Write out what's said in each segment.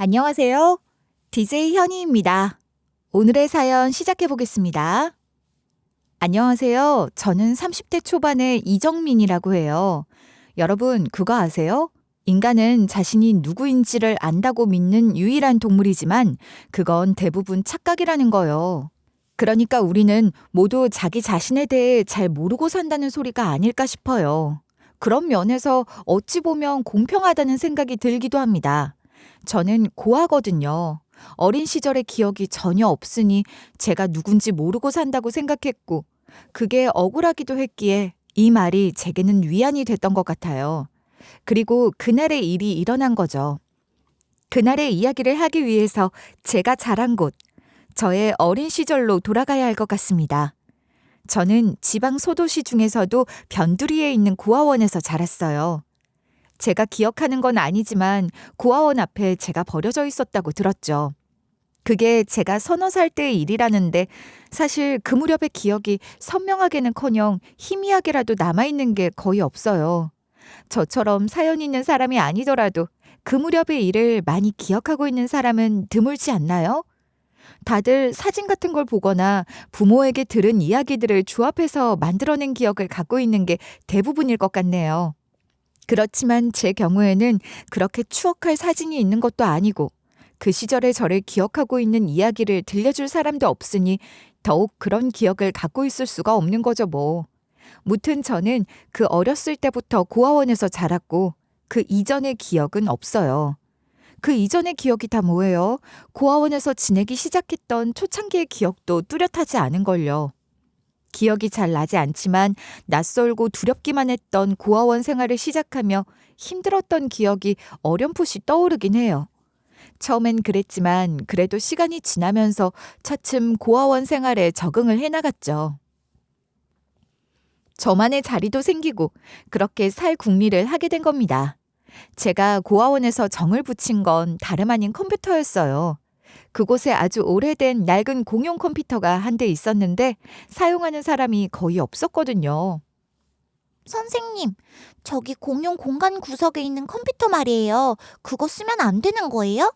안녕하세요. DJ 현희입니다. 오늘의 사연 시작해 보겠습니다. 안녕하세요. 저는 30대 초반의 이정민이라고 해요. 여러분, 그거 아세요? 인간은 자신이 누구인지를 안다고 믿는 유일한 동물이지만 그건 대부분 착각이라는 거요. 그러니까 우리는 모두 자기 자신에 대해 잘 모르고 산다는 소리가 아닐까 싶어요. 그런 면에서 어찌 보면 공평하다는 생각이 들기도 합니다. 저는 고아거든요. 어린 시절의 기억이 전혀 없으니 제가 누군지 모르고 산다고 생각했고, 그게 억울하기도 했기에 이 말이 제게는 위안이 됐던 것 같아요. 그리고 그날의 일이 일어난 거죠. 그날의 이야기를 하기 위해서 제가 자란 곳, 저의 어린 시절로 돌아가야 할 것 같습니다. 저는 지방 소도시 중에서도 변두리에 있는 고아원에서 자랐어요. 제가 기억하는 건 아니지만 고아원 앞에 제가 버려져 있었다고 들었죠. 그게 제가 서너 살 때의 일이라는데 사실 그 무렵의 기억이 선명하게는커녕 희미하게라도 남아있는 게 거의 없어요. 저처럼 사연 있는 사람이 아니더라도 그 무렵의 일을 많이 기억하고 있는 사람은 드물지 않나요? 다들 사진 같은 걸 보거나 부모에게 들은 이야기들을 조합해서 만들어낸 기억을 갖고 있는 게 대부분일 것 같네요. 그렇지만 제 경우에는 그렇게 추억할 사진이 있는 것도 아니고 그 시절의 저를 기억하고 있는 이야기를 들려줄 사람도 없으니 더욱 그런 기억을 갖고 있을 수가 없는 거죠 뭐. 무튼 저는 그 어렸을 때부터 고아원에서 자랐고 그 이전의 기억은 없어요. 그 이전의 기억이 다 뭐예요? 고아원에서 지내기 시작했던 초창기의 기억도 뚜렷하지 않은걸요. 기억이 잘 나지 않지만 낯설고 두렵기만 했던 고아원 생활을 시작하며 힘들었던 기억이 어렴풋이 떠오르긴 해요. 처음엔 그랬지만 그래도 시간이 지나면서 차츰 고아원 생활에 적응을 해나갔죠. 저만의 자리도 생기고 그렇게 살 궁리를 하게 된 겁니다. 제가 고아원에서 정을 붙인 건 다름 아닌 컴퓨터였어요. 그곳에 아주 오래된 낡은 공용 컴퓨터가 한 대 있었는데 사용하는 사람이 거의 없었거든요. 선생님, 저기 공용 공간 구석에 있는 컴퓨터 말이에요. 그거 쓰면 안 되는 거예요?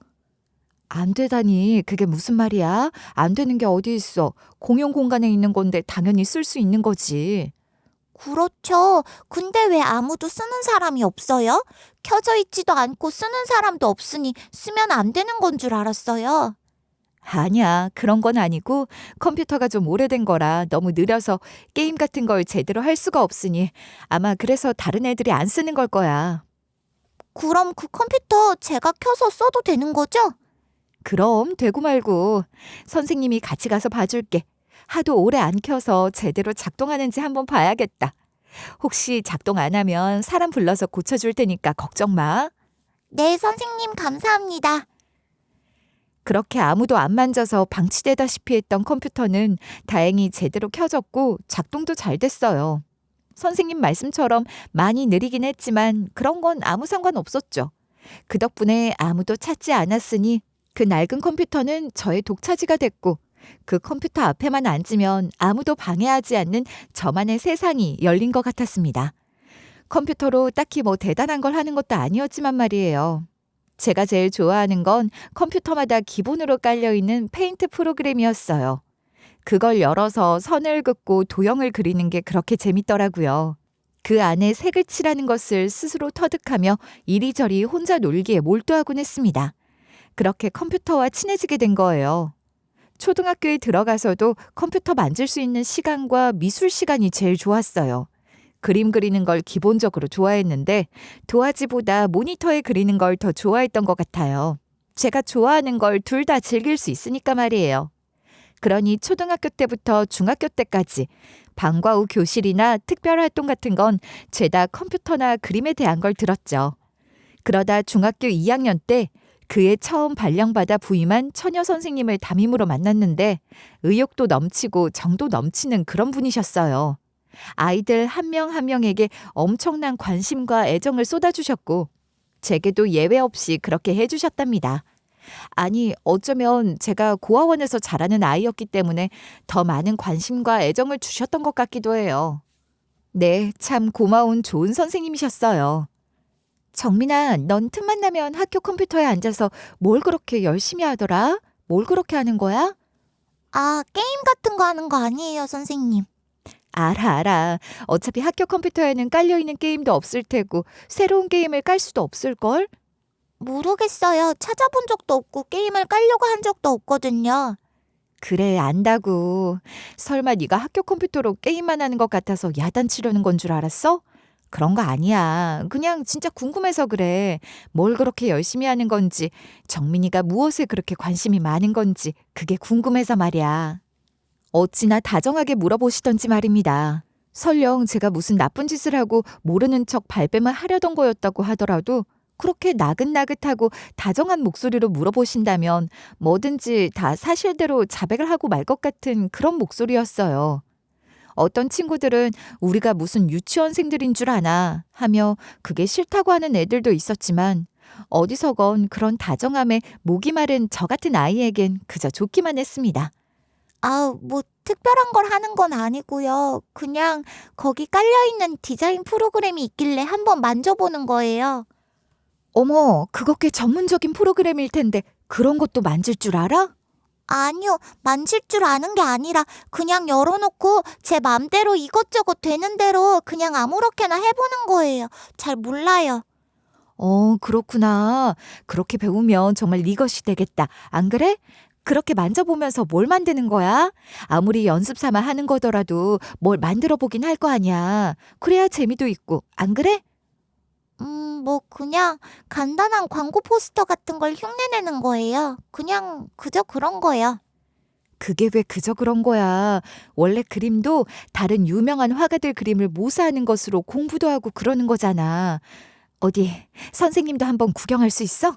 안 되다니, 그게 무슨 말이야? 안 되는 게 어디 있어? 공용 공간에 있는 건데 당연히 쓸 수 있는 거지. 그렇죠. 근데 왜 아무도 쓰는 사람이 없어요? 켜져 있지도 않고 쓰는 사람도 없으니 쓰면 안 되는 건 줄 알았어요. 아니야, 그런 건 아니고 컴퓨터가 좀 오래된 거라 너무 느려서 게임 같은 걸 제대로 할 수가 없으니 아마 그래서 다른 애들이 안 쓰는 걸 거야. 그럼 그 컴퓨터 제가 켜서 써도 되는 거죠? 그럼 되고 말고 선생님이 같이 가서 봐줄게. 하도 오래 안 켜서 제대로 작동하는지 한번 봐야겠다. 혹시 작동 안 하면 사람 불러서 고쳐줄 테니까 걱정 마. 네, 선생님 감사합니다. 그렇게 아무도 안 만져서 방치되다시피 했던 컴퓨터는 다행히 제대로 켜졌고 작동도 잘 됐어요. 선생님 말씀처럼 많이 느리긴 했지만 그런 건 아무 상관 없었죠. 그 덕분에 아무도 찾지 않았으니 그 낡은 컴퓨터는 저의 독차지가 됐고 그 컴퓨터 앞에만 앉으면 아무도 방해하지 않는 저만의 세상이 열린 것 같았습니다. 컴퓨터로 딱히 뭐 대단한 걸 하는 것도 아니었지만 말이에요. 제가 제일 좋아하는 건 컴퓨터마다 기본으로 깔려있는 페인트 프로그램이었어요. 그걸 열어서 선을 긋고 도형을 그리는 게 그렇게 재밌더라고요. 그 안에 색을 칠하는 것을 스스로 터득하며 이리저리 혼자 놀기에 몰두하곤 했습니다. 그렇게 컴퓨터와 친해지게 된 거예요. 초등학교에 들어가서도 컴퓨터 만질 수 있는 시간과 미술 시간이 제일 좋았어요. 그림 그리는 걸 기본적으로 좋아했는데 도화지보다 모니터에 그리는 걸 더 좋아했던 것 같아요. 제가 좋아하는 걸 둘 다 즐길 수 있으니까 말이에요. 그러니 초등학교 때부터 중학교 때까지 방과 후 교실이나 특별활동 같은 건 죄다 컴퓨터나 그림에 대한 걸 들었죠. 그러다 중학교 2학년 때 그해 처음 발령받아 부임한 처녀 선생님을 담임으로 만났는데 의욕도 넘치고 정도 넘치는 그런 분이셨어요. 아이들 한 명 한 명에게 엄청난 관심과 애정을 쏟아주셨고 제게도 예외 없이 그렇게 해주셨답니다. 아니, 어쩌면 제가 고아원에서 자라는 아이였기 때문에 더 많은 관심과 애정을 주셨던 것 같기도 해요. 네, 참 고마운 좋은 선생님이셨어요. 정민아, 넌 틈만 나면 학교 컴퓨터에 앉아서 뭘 그렇게 열심히 하더라? 뭘 그렇게 하는 거야? 아, 게임 같은 거 하는 거 아니에요, 선생님. 알아. 어차피 학교 컴퓨터에는 깔려있는 게임도 없을 테고 새로운 게임을 깔 수도 없을걸? 모르겠어요. 찾아본 적도 없고 게임을 깔려고 한 적도 없거든요. 그래, 안다고. 설마 네가 학교 컴퓨터로 게임만 하는 것 같아서 야단치려는 건 줄 알았어? 그런 거 아니야. 그냥 진짜 궁금해서 그래. 뭘 그렇게 열심히 하는 건지, 정민이가 무엇에 그렇게 관심이 많은 건지, 그게 궁금해서 말이야. 어찌나 다정하게 물어보시던지 말입니다. 설령 제가 무슨 나쁜 짓을 하고 모르는 척 발뺌을 하려던 거였다고 하더라도 그렇게 나긋나긋하고 다정한 목소리로 물어보신다면 뭐든지 다 사실대로 자백을 하고 말 것 같은 그런 목소리였어요. 어떤 친구들은 우리가 무슨 유치원생들인 줄 아나 하며 그게 싫다고 하는 애들도 있었지만 어디서건 그런 다정함에 목이 마른 저 같은 아이에겐 그저 좋기만 했습니다. 아, 뭐 특별한 걸 하는 건 아니고요. 그냥 거기 깔려있는 디자인 프로그램이 있길래 한번 만져보는 거예요. 어머, 그거 꽤 전문적인 프로그램일 텐데 그런 것도 만질 줄 알아? 아니요, 만질 줄 아는 게 아니라 그냥 열어놓고 제 맘대로 이것저것 되는 대로 그냥 아무렇게나 해보는 거예요. 잘 몰라요. 그렇구나. 그렇게 배우면 정말 네 것이 되겠다. 안 그래? 그렇게 만져보면서 뭘 만드는 거야? 아무리 연습 삼아 하는 거더라도 뭘 만들어 보긴 할 거 아니야. 그래야 재미도 있고, 안 그래? 뭐 그냥 간단한 광고 포스터 같은 걸 흉내내는 거예요. 그냥 그저 그런 거요. 그게 왜 그저 그런 거야. 원래 그림도 다른 유명한 화가들 그림을 모사하는 것으로 공부도 하고 그러는 거잖아. 어디, 선생님도 한번 구경할 수 있어?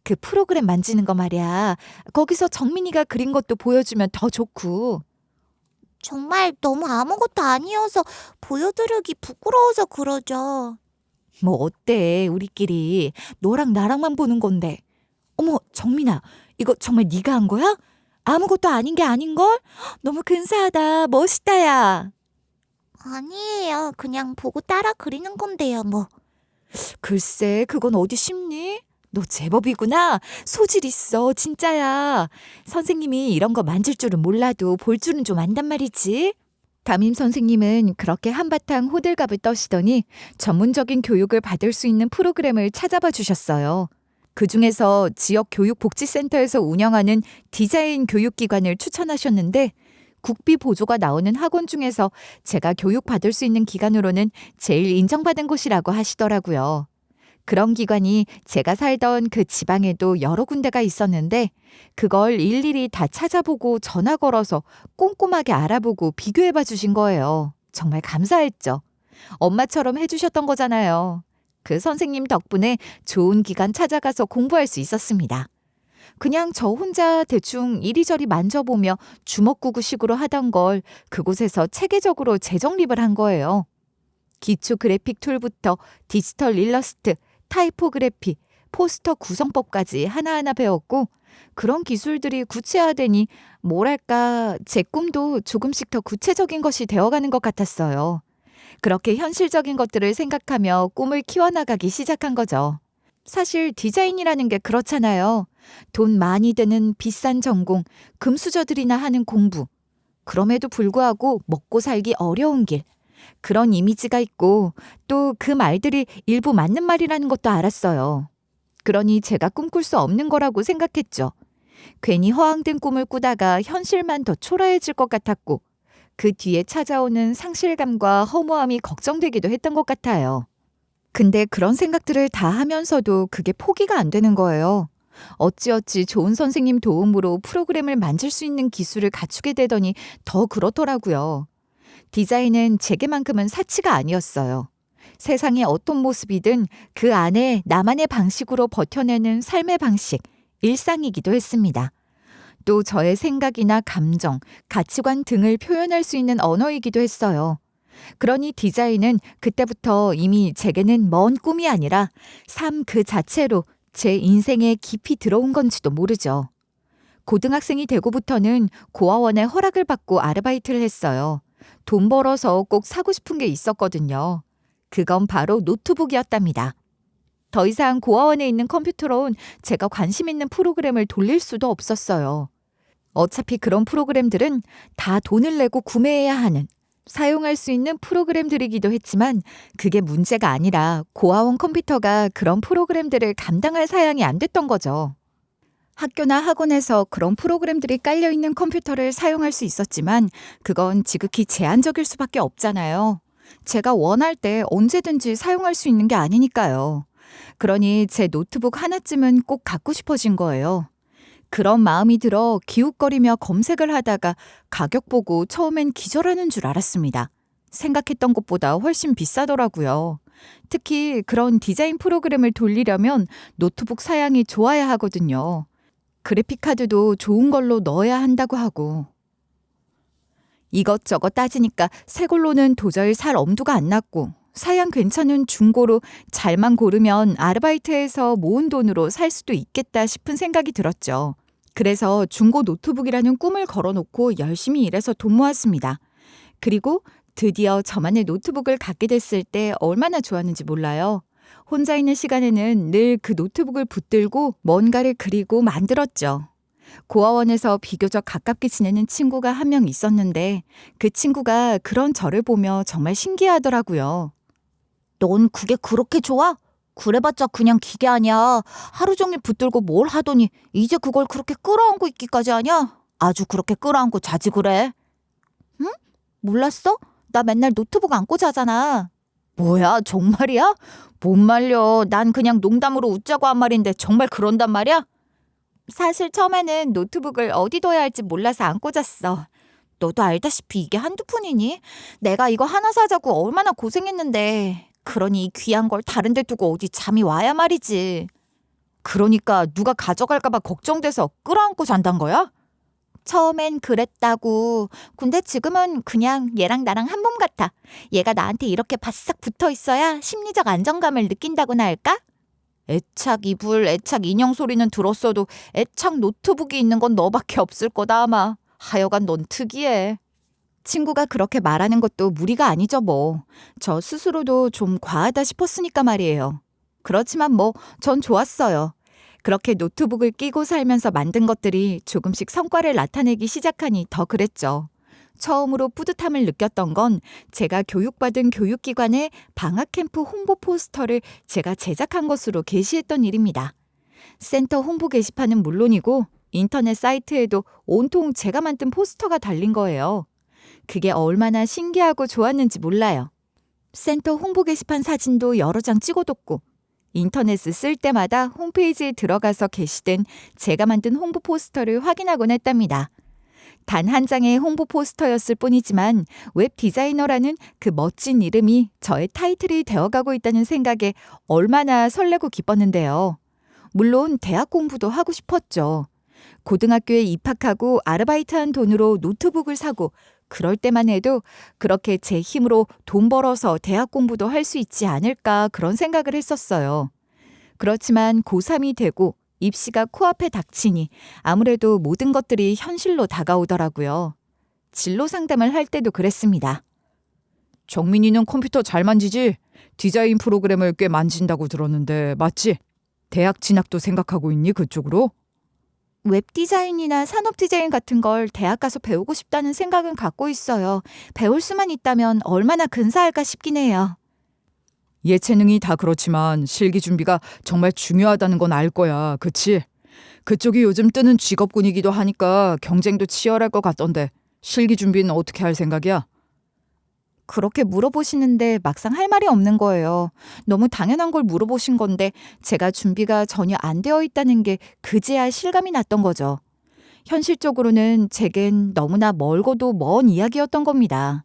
그 프로그램 만지는 거 말이야. 거기서 정민이가 그린 것도 보여주면 더 좋고. 정말 너무 아무것도 아니어서 보여드리기 부끄러워서 그러죠. 뭐 어때, 우리끼리. 너랑 나랑만 보는 건데. 어머, 정민아, 이거 정말 네가 한 거야? 아무것도 아닌 게 아닌걸? 너무 근사하다. 멋있다, 야. 아니에요. 그냥 보고 따라 그리는 건데요, 뭐. 글쎄, 그건 어디 쉽니? 너 제법이구나. 소질 있어, 진짜야. 선생님이 이런 거 만질 줄은 몰라도 볼 줄은 좀 안단 말이지. 담임 선생님은 그렇게 한바탕 호들갑을 떠시더니 전문적인 교육을 받을 수 있는 프로그램을 찾아봐 주셨어요. 그중에서 지역 교육복지센터에서 운영하는 디자인 교육기관을 추천하셨는데 국비 보조가 나오는 학원 중에서 제가 교육받을 수 있는 기관으로는 제일 인정받은 곳이라고 하시더라고요. 그런 기관이 제가 살던 그 지방에도 여러 군데가 있었는데 그걸 일일이 다 찾아보고 전화 걸어서 꼼꼼하게 알아보고 비교해봐 주신 거예요. 정말 감사했죠. 엄마처럼 해주셨던 거잖아요. 그 선생님 덕분에 좋은 기관 찾아가서 공부할 수 있었습니다. 그냥 저 혼자 대충 이리저리 만져보며 주먹구구식으로 하던 걸 그곳에서 체계적으로 재정립을 한 거예요. 기초 그래픽 툴부터 디지털 일러스트, 타이포그래피, 포스터 구성법까지 하나하나 배웠고 그런 기술들이 구체화되니 뭐랄까 제 꿈도 조금씩 더 구체적인 것이 되어가는 것 같았어요. 그렇게 현실적인 것들을 생각하며 꿈을 키워나가기 시작한 거죠. 사실 디자인이라는 게 그렇잖아요. 돈 많이 드는 비싼 전공, 금수저들이나 하는 공부. 그럼에도 불구하고 먹고 살기 어려운 길. 그런 이미지가 있고 또 그 말들이 일부 맞는 말이라는 것도 알았어요. 그러니 제가 꿈꿀 수 없는 거라고 생각했죠. 괜히 허황된 꿈을 꾸다가 현실만 더 초라해질 것 같았고 그 뒤에 찾아오는 상실감과 허무함이 걱정되기도 했던 것 같아요. 근데 그런 생각들을 다 하면서도 그게 포기가 안 되는 거예요. 어찌어찌 좋은 선생님 도움으로 프로그램을 만질 수 있는 기술을 갖추게 되더니 더 그렇더라고요. 디자인은 제게만큼은 사치가 아니었어요. 세상의 어떤 모습이든 그 안에 나만의 방식으로 버텨내는 삶의 방식, 일상이기도 했습니다. 또 저의 생각이나 감정, 가치관 등을 표현할 수 있는 언어이기도 했어요. 그러니 디자인은 그때부터 이미 제게는 먼 꿈이 아니라 삶 그 자체로 제 인생에 깊이 들어온 건지도 모르죠. 고등학생이 되고부터는 고아원의 허락을 받고 아르바이트를 했어요. 돈 벌어서 꼭 사고 싶은 게 있었거든요. 그건 바로 노트북이었답니다. 더 이상 고아원에 있는 컴퓨터로는 제가 관심 있는 프로그램을 돌릴 수도 없었어요. 어차피 그런 프로그램들은 다 돈을 내고 구매해야 하는, 사용할 수 있는 프로그램들이기도 했지만 그게 문제가 아니라 고아원 컴퓨터가 그런 프로그램들을 감당할 사양이 안 됐던 거죠. 학교나 학원에서 그런 프로그램들이 깔려있는 컴퓨터를 사용할 수 있었지만 그건 지극히 제한적일 수밖에 없잖아요. 제가 원할 때 언제든지 사용할 수 있는 게 아니니까요. 그러니 제 노트북 하나쯤은 꼭 갖고 싶어진 거예요. 그런 마음이 들어 기웃거리며 검색을 하다가 가격 보고 처음엔 기절하는 줄 알았습니다. 생각했던 것보다 훨씬 비싸더라고요. 특히 그런 디자인 프로그램을 돌리려면 노트북 사양이 좋아야 하거든요. 그래픽카드도 좋은 걸로 넣어야 한다고 하고. 이것저것 따지니까 새 걸로는 도저히 살 엄두가 안 났고 사양 괜찮은 중고로 잘만 고르면 아르바이트해서 모은 돈으로 살 수도 있겠다 싶은 생각이 들었죠. 그래서 중고 노트북이라는 꿈을 걸어놓고 열심히 일해서 돈 모았습니다. 그리고 드디어 저만의 노트북을 갖게 됐을 때 얼마나 좋았는지 몰라요. 혼자 있는 시간에는 늘 그 노트북을 붙들고 뭔가를 그리고 만들었죠. 고아원에서 비교적 가깝게 지내는 친구가 한 명 있었는데 그 친구가 그런 저를 보며 정말 신기하더라고요. 넌 그게 그렇게 좋아? 그래봤자 그냥 기계 아니야. 하루 종일 붙들고 뭘 하더니 이제 그걸 그렇게 끌어안고 있기까지 하냐? 아주 그렇게 끌어안고 자지 그래. 응? 몰랐어? 나 맨날 노트북 안고 자잖아. 뭐야, 정말이야? 못 말려. 난 그냥 농담으로 웃자고 한 말인데 정말 그런단 말이야? 사실 처음에는 노트북을 어디 둬야 할지 몰라서 안고 잤어. 너도 알다시피 이게 한두 푼이니? 내가 이거 하나 사자고 얼마나 고생했는데. 그러니 이 귀한 걸 다른 데 두고 어디 잠이 와야 말이지. 그러니까 누가 가져갈까 봐 걱정돼서 끌어안고 잔단 거야? 처음엔 그랬다고. 근데 지금은 그냥 얘랑 나랑 한 몸 같아. 얘가 나한테 이렇게 바싹 붙어 있어야 심리적 안정감을 느낀다고나 할까? 애착 이불, 애착 인형 소리는 들었어도 애착 노트북이 있는 건 너밖에 없을 거다 아마. 하여간 넌 특이해. 친구가 그렇게 말하는 것도 무리가 아니죠 뭐. 저 스스로도 좀 과하다 싶었으니까 말이에요. 그렇지만 뭐 전 좋았어요. 그렇게 노트북을 끼고 살면서 만든 것들이 조금씩 성과를 나타내기 시작하니 더 그랬죠. 처음으로 뿌듯함을 느꼈던 건 제가 교육받은 교육기관의 방학캠프 홍보 포스터를 제가 제작한 것으로 게시했던 일입니다. 센터 홍보 게시판은 물론이고 인터넷 사이트에도 온통 제가 만든 포스터가 달린 거예요. 그게 얼마나 신기하고 좋았는지 몰라요. 센터 홍보 게시판 사진도 여러 장 찍어뒀고 인터넷을 쓸 때마다 홈페이지에 들어가서 게시된 제가 만든 홍보 포스터를 확인하곤 했답니다. 단 한 장의 홍보 포스터였을 뿐이지만 웹 디자이너라는 그 멋진 이름이 저의 타이틀이 되어가고 있다는 생각에 얼마나 설레고 기뻤는데요. 물론 대학 공부도 하고 싶었죠. 고등학교에 입학하고 아르바이트한 돈으로 노트북을 사고 그럴 때만 해도 그렇게 제 힘으로 돈 벌어서 대학 공부도 할 수 있지 않을까 그런 생각을 했었어요. 그렇지만 고3이 되고 입시가 코앞에 닥치니 아무래도 모든 것들이 현실로 다가오더라고요. 진로 상담을 할 때도 그랬습니다. 정민이는 컴퓨터 잘 만지지? 디자인 프로그램을 꽤 만진다고 들었는데 맞지? 대학 진학도 생각하고 있니 그쪽으로? 웹 디자인이나 산업 디자인 같은 걸 대학 가서 배우고 싶다는 생각은 갖고 있어요. 배울 수만 있다면 얼마나 근사할까 싶긴 해요. 예체능이 다 그렇지만 실기 준비가 정말 중요하다는 건 알 거야. 그치? 그쪽이 요즘 뜨는 직업군이기도 하니까 경쟁도 치열할 것 같던데 실기 준비는 어떻게 할 생각이야? 그렇게 물어보시는데 막상 할 말이 없는 거예요. 너무 당연한 걸 물어보신 건데 제가 준비가 전혀 안 되어 있다는 게 그제야 실감이 났던 거죠. 현실적으로는 제겐 너무나 멀고도 먼 이야기였던 겁니다.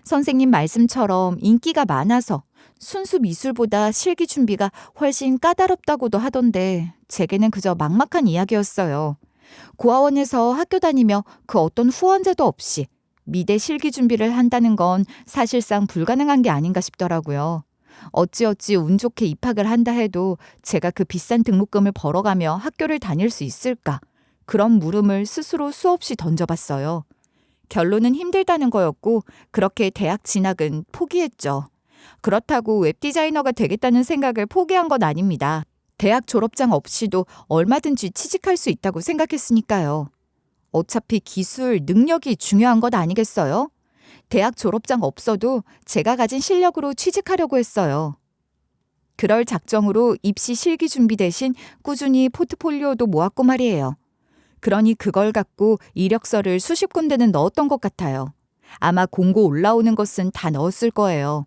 선생님 말씀처럼 인기가 많아서 순수 미술보다 실기 준비가 훨씬 까다롭다고도 하던데 제게는 그저 막막한 이야기였어요. 고아원에서 학교 다니며 그 어떤 후원자도 없이 미대 실기 준비를 한다는 건 사실상 불가능한 게 아닌가 싶더라고요. 어찌어찌 운 좋게 입학을 한다 해도 제가 그 비싼 등록금을 벌어가며 학교를 다닐 수 있을까? 그런 물음을 스스로 수없이 던져봤어요. 결론은 힘들다는 거였고 그렇게 대학 진학은 포기했죠. 그렇다고 웹디자이너가 되겠다는 생각을 포기한 건 아닙니다. 대학 졸업장 없이도 얼마든지 취직할 수 있다고 생각했으니까요. 어차피 기술, 능력이 중요한 것 아니겠어요? 대학 졸업장 없어도 제가 가진 실력으로 취직하려고 했어요. 그럴 작정으로 입시 실기 준비 대신 꾸준히 포트폴리오도 모았고 말이에요. 그러니 그걸 갖고 이력서를 수십 군데는 넣었던 것 같아요. 아마 공고 올라오는 것은 다 넣었을 거예요.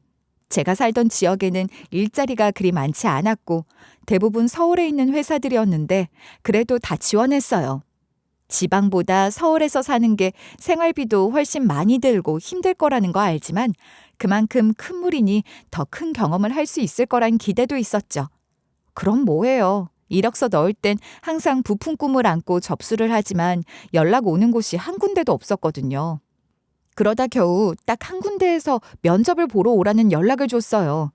제가 살던 지역에는 일자리가 그리 많지 않았고 대부분 서울에 있는 회사들이었는데 그래도 다 지원했어요. 지방보다 서울에서 사는 게 생활비도 훨씬 많이 들고 힘들 거라는 거 알지만 그만큼 큰 무리니 더 큰 경험을 할 수 있을 거란 기대도 있었죠. 그럼 뭐해요. 이력서 넣을 땐 항상 부푼 꿈을 안고 접수를 하지만 연락 오는 곳이 한 군데도 없었거든요. 그러다 겨우 딱 한 군데에서 면접을 보러 오라는 연락을 줬어요.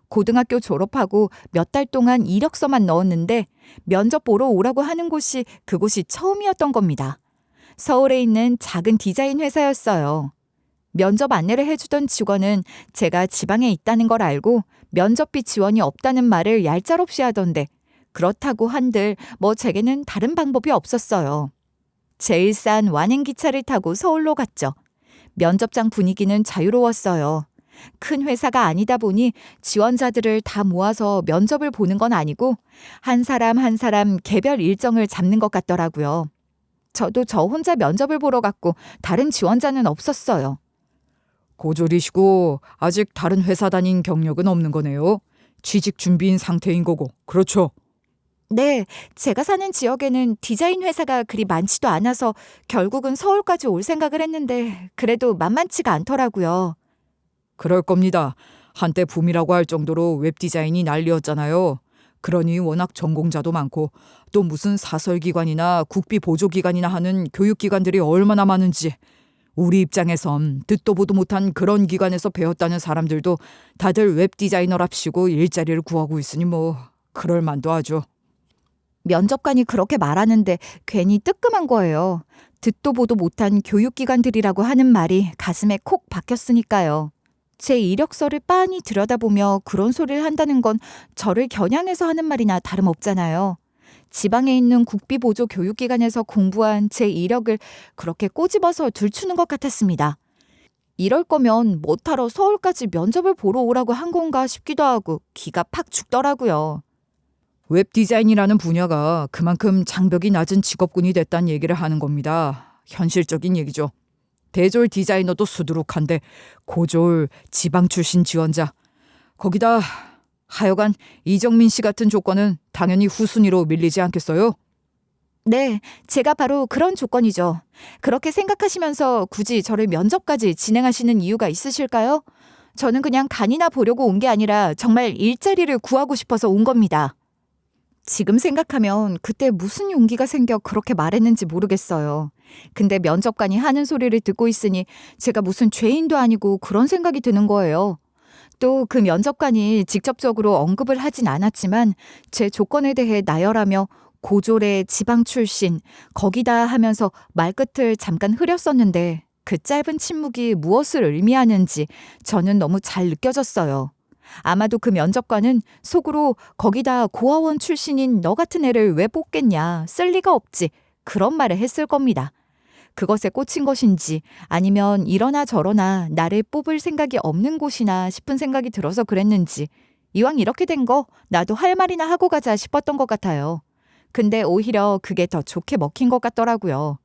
고등학교 졸업하고 몇 달 동안 이력서만 넣었는데 면접 보러 오라고 하는 곳이 그곳이 처음이었던 겁니다. 서울에 있는 작은 디자인 회사였어요. 면접 안내를 해주던 직원은 제가 지방에 있다는 걸 알고 면접비 지원이 없다는 말을 얄짤없이 하던데 그렇다고 한들 뭐 제게는 다른 방법이 없었어요. 제일 싼 완행기차를 타고 서울로 갔죠. 면접장 분위기는 자유로웠어요. 큰 회사가 아니다 보니 지원자들을 다 모아서 면접을 보는 건 아니고 한 사람 한 사람 개별 일정을 잡는 것 같더라고요. 저도 저 혼자 면접을 보러 갔고 다른 지원자는 없었어요. 고졸이시고 아직 다른 회사 다닌 경력은 없는 거네요. 취직 준비인 상태인 거고, 그렇죠? 네, 제가 사는 지역에는 디자인 회사가 그리 많지도 않아서 결국은 서울까지 올 생각을 했는데 그래도 만만치가 않더라고요. 그럴 겁니다. 한때 붐이라고 할 정도로 웹디자인이 난리였잖아요. 그러니 워낙 전공자도 많고 또 무슨 사설기관이나 국비보조기관이나 하는 교육기관들이 얼마나 많은지 우리 입장에선 듣도 보도 못한 그런 기관에서 배웠다는 사람들도 다들 웹디자이너랍시고 일자리를 구하고 있으니 뭐 그럴 만도 하죠. 면접관이 그렇게 말하는데 괜히 뜨끔한 거예요. 듣도 보도 못한 교육기관들이라고 하는 말이 가슴에 콕 박혔으니까요. 제 이력서를 빤히 들여다보며 그런 소리를 한다는 건 저를 겨냥해서 하는 말이나 다름없잖아요. 지방에 있는 국비보조 교육기관에서 공부한 제 이력을 그렇게 꼬집어서 들추는 것 같았습니다. 이럴 거면 뭐하러 서울까지 면접을 보러 오라고 한 건가 싶기도 하고 기가 팍 죽더라고요. 웹디자인이라는 분야가 그만큼 장벽이 낮은 직업군이 됐다는 얘기를 하는 겁니다. 현실적인 얘기죠. 대졸 디자이너도 수두룩한데 고졸 지방 출신 지원자. 거기다 하여간 이정민 씨 같은 조건은 당연히 후순위로 밀리지 않겠어요? 네, 제가 바로 그런 조건이죠. 그렇게 생각하시면서 굳이 저를 면접까지 진행하시는 이유가 있으실까요? 저는 그냥 간이나 보려고 온 게 아니라 정말 일자리를 구하고 싶어서 온 겁니다. 지금 생각하면 그때 무슨 용기가 생겨 그렇게 말했는지 모르겠어요. 근데 면접관이 하는 소리를 듣고 있으니 제가 무슨 죄인도 아니고 그런 생각이 드는 거예요. 또 그 면접관이 직접적으로 언급을 하진 않았지만 제 조건에 대해 나열하며 고졸의 지방 출신, 거기다 하면서 말끝을 잠깐 흐렸었는데 그 짧은 침묵이 무엇을 의미하는지 저는 너무 잘 느껴졌어요. 아마도 그 면접관은 속으로 거기다 고아원 출신인 너 같은 애를 왜 뽑겠냐, 쓸 리가 없지, 그런 말을 했을 겁니다. 그것에 꽂힌 것인지 아니면 이러나 저러나 나를 뽑을 생각이 없는 곳이나 싶은 생각이 들어서 그랬는지 이왕 이렇게 된 거 나도 할 말이나 하고 가자 싶었던 것 같아요. 근데 오히려 그게 더 좋게 먹힌 것 같더라고요.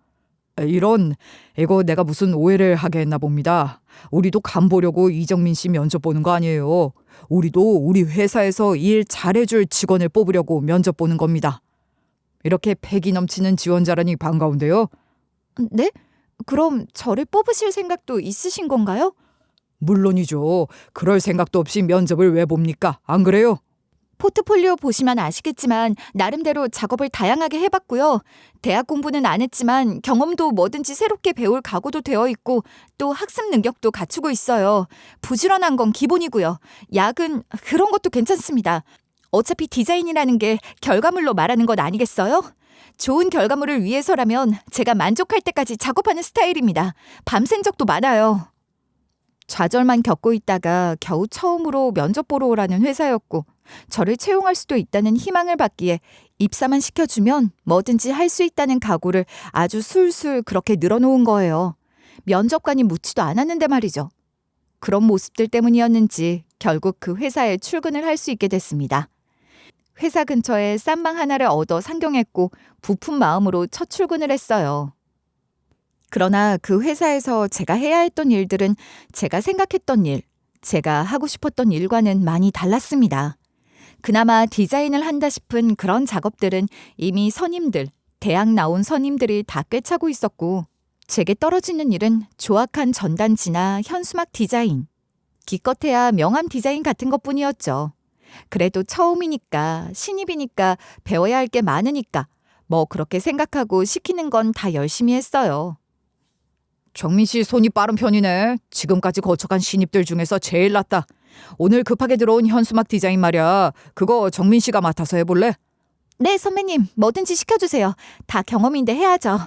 이거 내가 무슨 오해를 하게 했나 봅니다. 우리도 간 보려고 이정민 씨 면접 보는 거 아니에요. 우리도 우리 회사에서 일 잘해줄 직원을 뽑으려고 면접 보는 겁니다. 이렇게 패기 넘치는 지원자라니 반가운데요. 네? 그럼 저를 뽑으실 생각도 있으신 건가요? 물론이죠. 그럴 생각도 없이 면접을 왜 봅니까? 안 그래요? 포트폴리오 보시면 아시겠지만 나름대로 작업을 다양하게 해봤고요. 대학 공부는 안 했지만 경험도 뭐든지 새롭게 배울 각오도 되어 있고 또 학습 능력도 갖추고 있어요. 부지런한 건 기본이고요. 야근 그런 것도 괜찮습니다. 어차피 디자인이라는 게 결과물로 말하는 것 아니겠어요? 좋은 결과물을 위해서라면 제가 만족할 때까지 작업하는 스타일입니다. 밤샌 적도 많아요. 좌절만 겪고 있다가 겨우 처음으로 면접 보러 오라는 회사였고 저를 채용할 수도 있다는 희망을 받기에 입사만 시켜주면 뭐든지 할 수 있다는 각오를 아주 술술 그렇게 늘어놓은 거예요. 면접관이 묻지도 않았는데 말이죠. 그런 모습들 때문이었는지 결국 그 회사에 출근을 할 수 있게 됐습니다. 회사 근처에 싼방 하나를 얻어 상경했고 부푼 마음으로 첫 출근을 했어요. 그러나 그 회사에서 제가 해야 했던 일들은 제가 생각했던 일, 제가 하고 싶었던 일과는 많이 달랐습니다. 그나마 디자인을 한다 싶은 그런 작업들은 이미 선임들, 대학 나온 선임들이 다 꿰차고 있었고 제게 떨어지는 일은 조악한 전단지나 현수막 디자인, 기껏해야 명함 디자인 같은 것뿐이었죠. 그래도 처음이니까, 신입이니까 배워야 할 게 많으니까 뭐 그렇게 생각하고 시키는 건 다 열심히 했어요. 정민 씨 손이 빠른 편이네. 지금까지 거쳐간 신입들 중에서 제일 낫다. 오늘 급하게 들어온 현수막 디자인 말이야. 그거 정민 씨가 맡아서 해볼래? 네, 선배님. 뭐든지 시켜주세요. 다 경험인데 해야죠.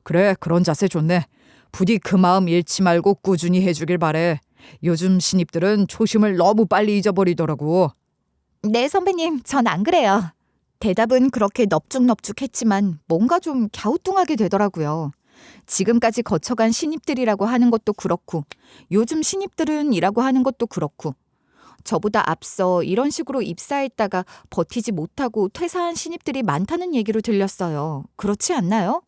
그래, 그런 자세 좋네. 부디 그 마음 잃지 말고 꾸준히 해주길 바래. 요즘 신입들은 초심을 너무 빨리 잊어버리더라고. 네, 선배님. 전 안 그래요. 대답은 그렇게 넙죽넙죽했지만 뭔가 좀 갸우뚱하게 되더라고요. 지금까지 거쳐간 신입들이라고 하는 것도 그렇고 요즘 신입들은 이라고 하는 것도 그렇고 저보다 앞서 이런 식으로 입사했다가 버티지 못하고 퇴사한 신입들이 많다는 얘기로 들렸어요. 그렇지 않나요?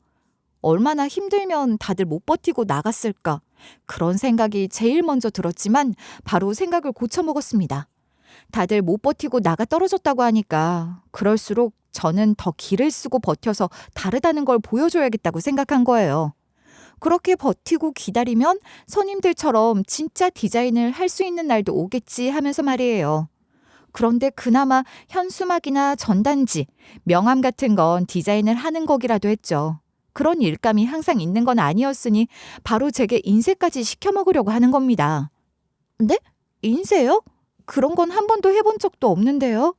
얼마나 힘들면 다들 못 버티고 나갔을까? 그런 생각이 제일 먼저 들었지만 바로 생각을 고쳐먹었습니다. 다들 못 버티고 나가 떨어졌다고 하니까 그럴수록 저는 더 기를 쓰고 버텨서 다르다는 걸 보여줘야겠다고 생각한 거예요. 그렇게 버티고 기다리면 선임들처럼 진짜 디자인을 할 수 있는 날도 오겠지 하면서 말이에요. 그런데 그나마 현수막이나 전단지, 명함 같은 건 디자인을 하는 거기라도 했죠. 그런 일감이 항상 있는 건 아니었으니 바로 제게 인쇄까지 시켜먹으려고 하는 겁니다. 네? 인쇄요? 그런 건 한 번도 해본 적도 없는데요.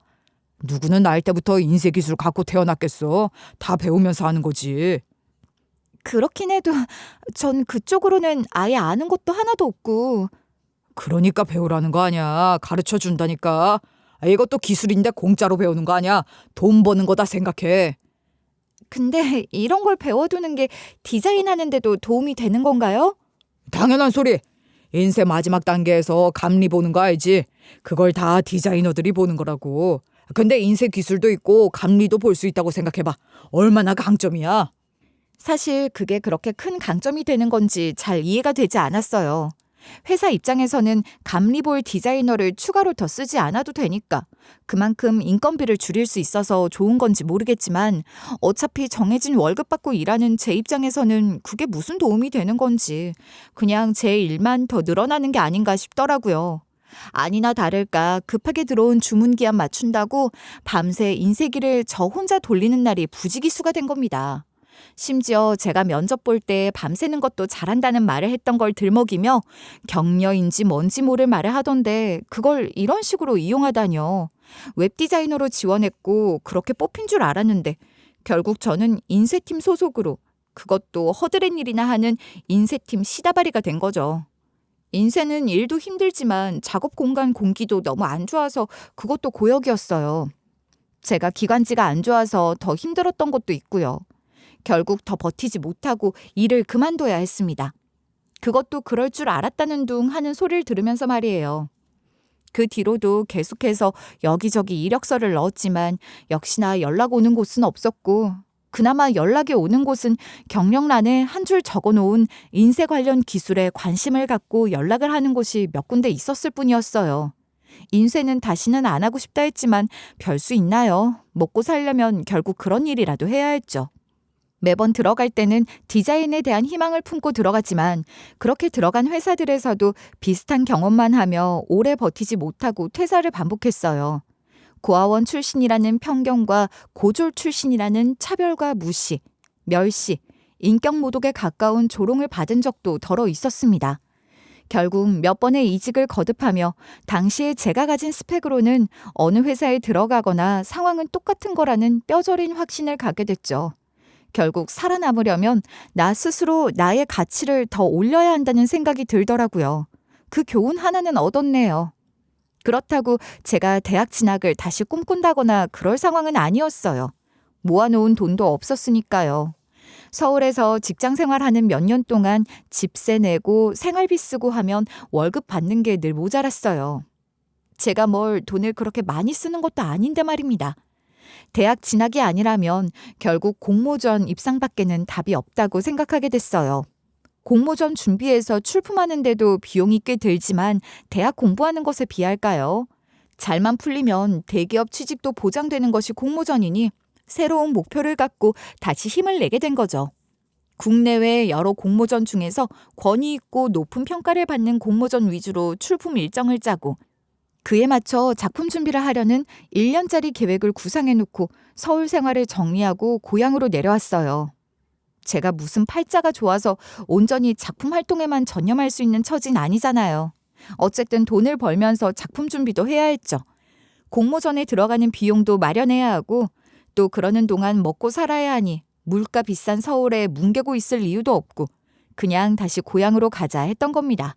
누구는 날 때부터 인쇄 기술 갖고 태어났겠어. 다 배우면서 하는 거지. 그렇긴 해도 전 그쪽으로는 아예 아는 것도 하나도 없고. 그러니까 배우라는 거 아니야. 가르쳐 준다니까. 이것도 기술인데 공짜로 배우는 거 아니야. 돈 버는 거다 생각해. 근데 이런 걸 배워두는 게 디자인하는데도 도움이 되는 건가요? 당연한 소리. 인쇄 마지막 단계에서 감리 보는 거 알지? 그걸 다 디자이너들이 보는 거라고. 근데 인쇄 기술도 있고 감리도 볼 수 있다고 생각해봐. 얼마나 강점이야. 사실 그게 그렇게 큰 강점이 되는 건지 잘 이해가 되지 않았어요. 회사 입장에서는 감리 볼 디자이너를 추가로 더 쓰지 않아도 되니까 그만큼 인건비를 줄일 수 있어서 좋은 건지 모르겠지만 어차피 정해진 월급 받고 일하는 제 입장에서는 그게 무슨 도움이 되는 건지 그냥 제 일만 더 늘어나는 게 아닌가 싶더라고요. 아니나 다를까 급하게 들어온 주문 기한 맞춘다고 밤새 인쇄기를 저 혼자 돌리는 날이 부지기수가 된 겁니다. 심지어 제가 면접 볼 때 밤새는 것도 잘한다는 말을 했던 걸 들먹이며 격려인지 뭔지 모를 말을 하던데 그걸 이런 식으로 이용하다뇨. 웹디자이너로 지원했고 그렇게 뽑힌 줄 알았는데 결국 저는 인쇄팀 소속으로 그것도 허드렛 일이나 하는 인쇄팀 시다바리가 된 거죠. 인쇄는 일도 힘들지만 작업 공간 공기도 너무 안 좋아서 그것도 고역이었어요. 제가 기관지가 안 좋아서 더 힘들었던 것도 있고요. 결국 더 버티지 못하고 일을 그만둬야 했습니다. 그것도 그럴 줄 알았다는 둥 하는 소리를 들으면서 말이에요. 그 뒤로도 계속해서 여기저기 이력서를 넣었지만 역시나 연락 오는 곳은 없었고 그나마 연락이 오는 곳은 경력란에 한 줄 적어놓은 인쇄 관련 기술에 관심을 갖고 연락을 하는 곳이 몇 군데 있었을 뿐이었어요. 인쇄는 다시는 안 하고 싶다 했지만 별 수 있나요? 먹고 살려면 결국 그런 일이라도 해야 했죠. 매번 들어갈 때는 디자인에 대한 희망을 품고 들어갔지만 그렇게 들어간 회사들에서도 비슷한 경험만 하며 오래 버티지 못하고 퇴사를 반복했어요. 고아원 출신이라는 편견과 고졸 출신이라는 차별과 무시, 멸시, 인격 모독에 가까운 조롱을 받은 적도 덜어 있었습니다. 결국 몇 번의 이직을 거듭하며 당시에 제가 가진 스펙으로는 어느 회사에 들어가거나 상황은 똑같은 거라는 뼈저린 확신을 갖게 됐죠. 결국 살아남으려면 나 스스로 나의 가치를 더 올려야 한다는 생각이 들더라고요. 그 교훈 하나는 얻었네요. 그렇다고 제가 대학 진학을 다시 꿈꾼다거나 그럴 상황은 아니었어요. 모아놓은 돈도 없었으니까요. 서울에서 직장 생활하는 몇 년 동안 집세 내고 생활비 쓰고 하면 월급 받는 게 늘 모자랐어요. 제가 뭘 돈을 그렇게 많이 쓰는 것도 아닌데 말입니다. 대학 진학이 아니라면 결국 공모전 입상밖에는 답이 없다고 생각하게 됐어요. 공모전 준비해서 출품하는데도 비용이 꽤 들지만 대학 공부하는 것에 비할까요? 잘만 풀리면 대기업 취직도 보장되는 것이 공모전이니 새로운 목표를 갖고 다시 힘을 내게 된 거죠. 국내외 여러 공모전 중에서 권위 있고 높은 평가를 받는 공모전 위주로 출품 일정을 짜고 그에 맞춰 작품 준비를 하려는 1년짜리 계획을 구상해놓고 서울 생활을 정리하고 고향으로 내려왔어요. 제가 무슨 팔자가 좋아서 온전히 작품 활동에만 전념할 수 있는 처지는 아니잖아요. 어쨌든 돈을 벌면서 작품 준비도 해야 했죠. 공모전에 들어가는 비용도 마련해야 하고 또 그러는 동안 먹고 살아야 하니 물가 비싼 서울에 뭉개고 있을 이유도 없고 그냥 다시 고향으로 가자 했던 겁니다.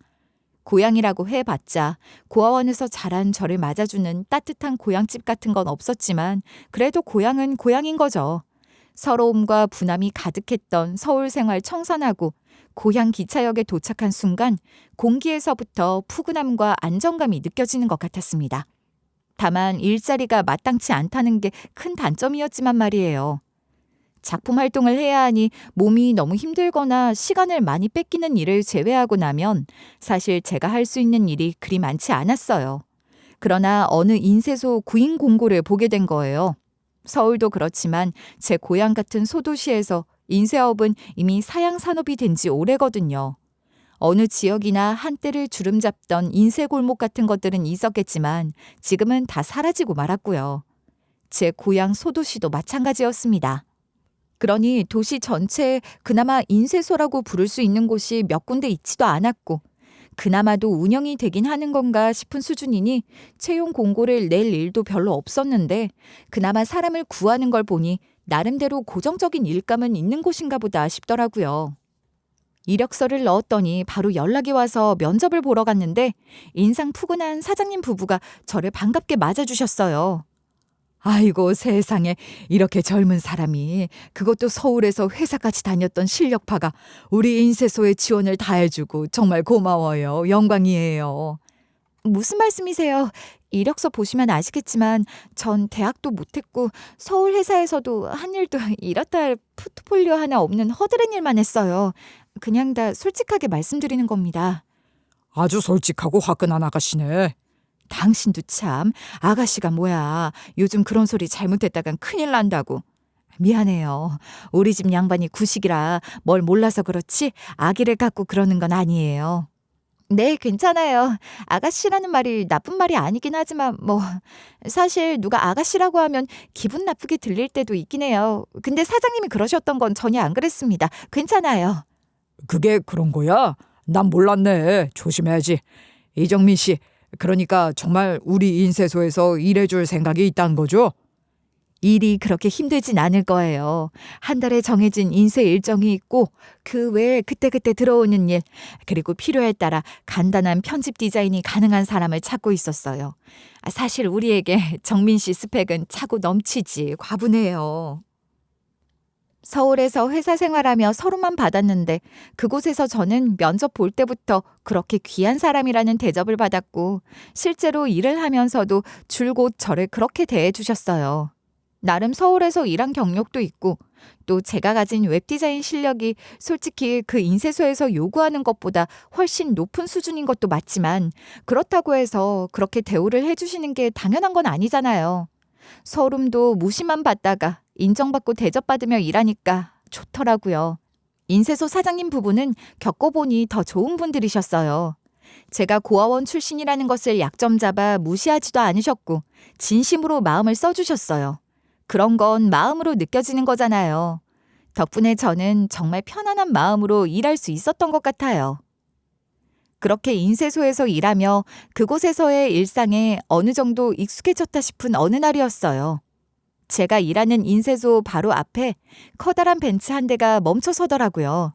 고향이라고 해봤자 고아원에서 자란 저를 맞아주는 따뜻한 고향집 같은 건 없었지만 그래도 고향은 고향인 거죠. 서러움과 분함이 가득했던 서울 생활 청산하고 고향 기차역에 도착한 순간 공기에서부터 푸근함과 안정감이 느껴지는 것 같았습니다. 다만 일자리가 마땅치 않다는 게 큰 단점이었지만 말이에요. 작품 활동을 해야 하니 몸이 너무 힘들거나 시간을 많이 뺏기는 일을 제외하고 나면 사실 제가 할 수 있는 일이 그리 많지 않았어요. 그러나 어느 인쇄소 구인 공고를 보게 된 거예요. 서울도 그렇지만 제 고향 같은 소도시에서 인쇄업은 이미 사양 산업이 된 지 오래거든요. 어느 지역이나 한때를 주름잡던 인쇄 골목 같은 것들은 있었겠지만 지금은 다 사라지고 말았고요. 제 고향 소도시도 마찬가지였습니다. 그러니 도시 전체에 그나마 인쇄소라고 부를 수 있는 곳이 몇 군데 있지도 않았고 그나마도 운영이 되긴 하는 건가 싶은 수준이니 채용 공고를 낼 일도 별로 없었는데 그나마 사람을 구하는 걸 보니 나름대로 고정적인 일감은 있는 곳인가 보다 싶더라고요. 이력서를 넣었더니 바로 연락이 와서 면접을 보러 갔는데 인상 푸근한 사장님 부부가 저를 반갑게 맞아주셨어요. 아이고 세상에 이렇게 젊은 사람이 그것도 서울에서 회사까지 다녔던 실력파가 우리 인쇄소에 지원을 다 해주고 정말 고마워요. 영광이에요. 무슨 말씀이세요? 이력서 보시면 아시겠지만 전 대학도 못했고 서울 회사에서도 한 일도 이렇다 할 포트폴리오 하나 없는 허드렛 일만 했어요. 그냥 다 솔직하게 말씀드리는 겁니다. 아주 솔직하고 화끈한 아가씨네. 당신도 참 아가씨가 뭐야. 요즘 그런 소리 잘못했다간 큰일 난다고. 미안해요. 우리 집 양반이 구식이라 뭘 몰라서 그렇지 아기를 갖고 그러는 건 아니에요. 네, 괜찮아요. 아가씨라는 말이 나쁜 말이 아니긴 하지만 사실 누가 아가씨라고 하면 기분 나쁘게 들릴 때도 있긴 해요. 근데 사장님이 그러셨던 건 전혀 안 그랬습니다. 괜찮아요. 그게 그런 거야? 난 몰랐네. 조심해야지. 이정민 씨, 그러니까 정말 우리 인쇄소에서 일해줄 생각이 있다는 거죠? 일이 그렇게 힘들진 않을 거예요. 한 달에 정해진 인쇄 일정이 있고 그 외에 그때그때 들어오는 일 그리고 필요에 따라 간단한 편집 디자인이 가능한 사람을 찾고 있었어요. 사실 우리에게 정민 씨 스펙은 차고 넘치지 과분해요. 서울에서 회사 생활하며 서로만 받았는데 그곳에서 저는 면접 볼 때부터 그렇게 귀한 사람이라는 대접을 받았고 실제로 일을 하면서도 줄곧 저를 그렇게 대해주셨어요. 나름 서울에서 일한 경력도 있고 또 제가 가진 웹디자인 실력이 솔직히 그 인쇄소에서 요구하는 것보다 훨씬 높은 수준인 것도 맞지만 그렇다고 해서 그렇게 대우를 해주시는 게 당연한 건 아니잖아요. 서름도 무시만 받다가 인정받고 대접받으며 일하니까 좋더라고요. 인쇄소 사장님 부부는 겪어보니 더 좋은 분들이셨어요. 제가 고아원 출신이라는 것을 약점 잡아 무시하지도 않으셨고 진심으로 마음을 써주셨어요. 그런 건 마음으로 느껴지는 거잖아요. 덕분에 저는 정말 편안한 마음으로 일할 수 있었던 것 같아요. 그렇게 인쇄소에서 일하며 그곳에서의 일상에 어느 정도 익숙해졌다 싶은 어느 날이었어요. 제가 일하는 인쇄소 바로 앞에 커다란 벤츠 한 대가 멈춰 서더라고요.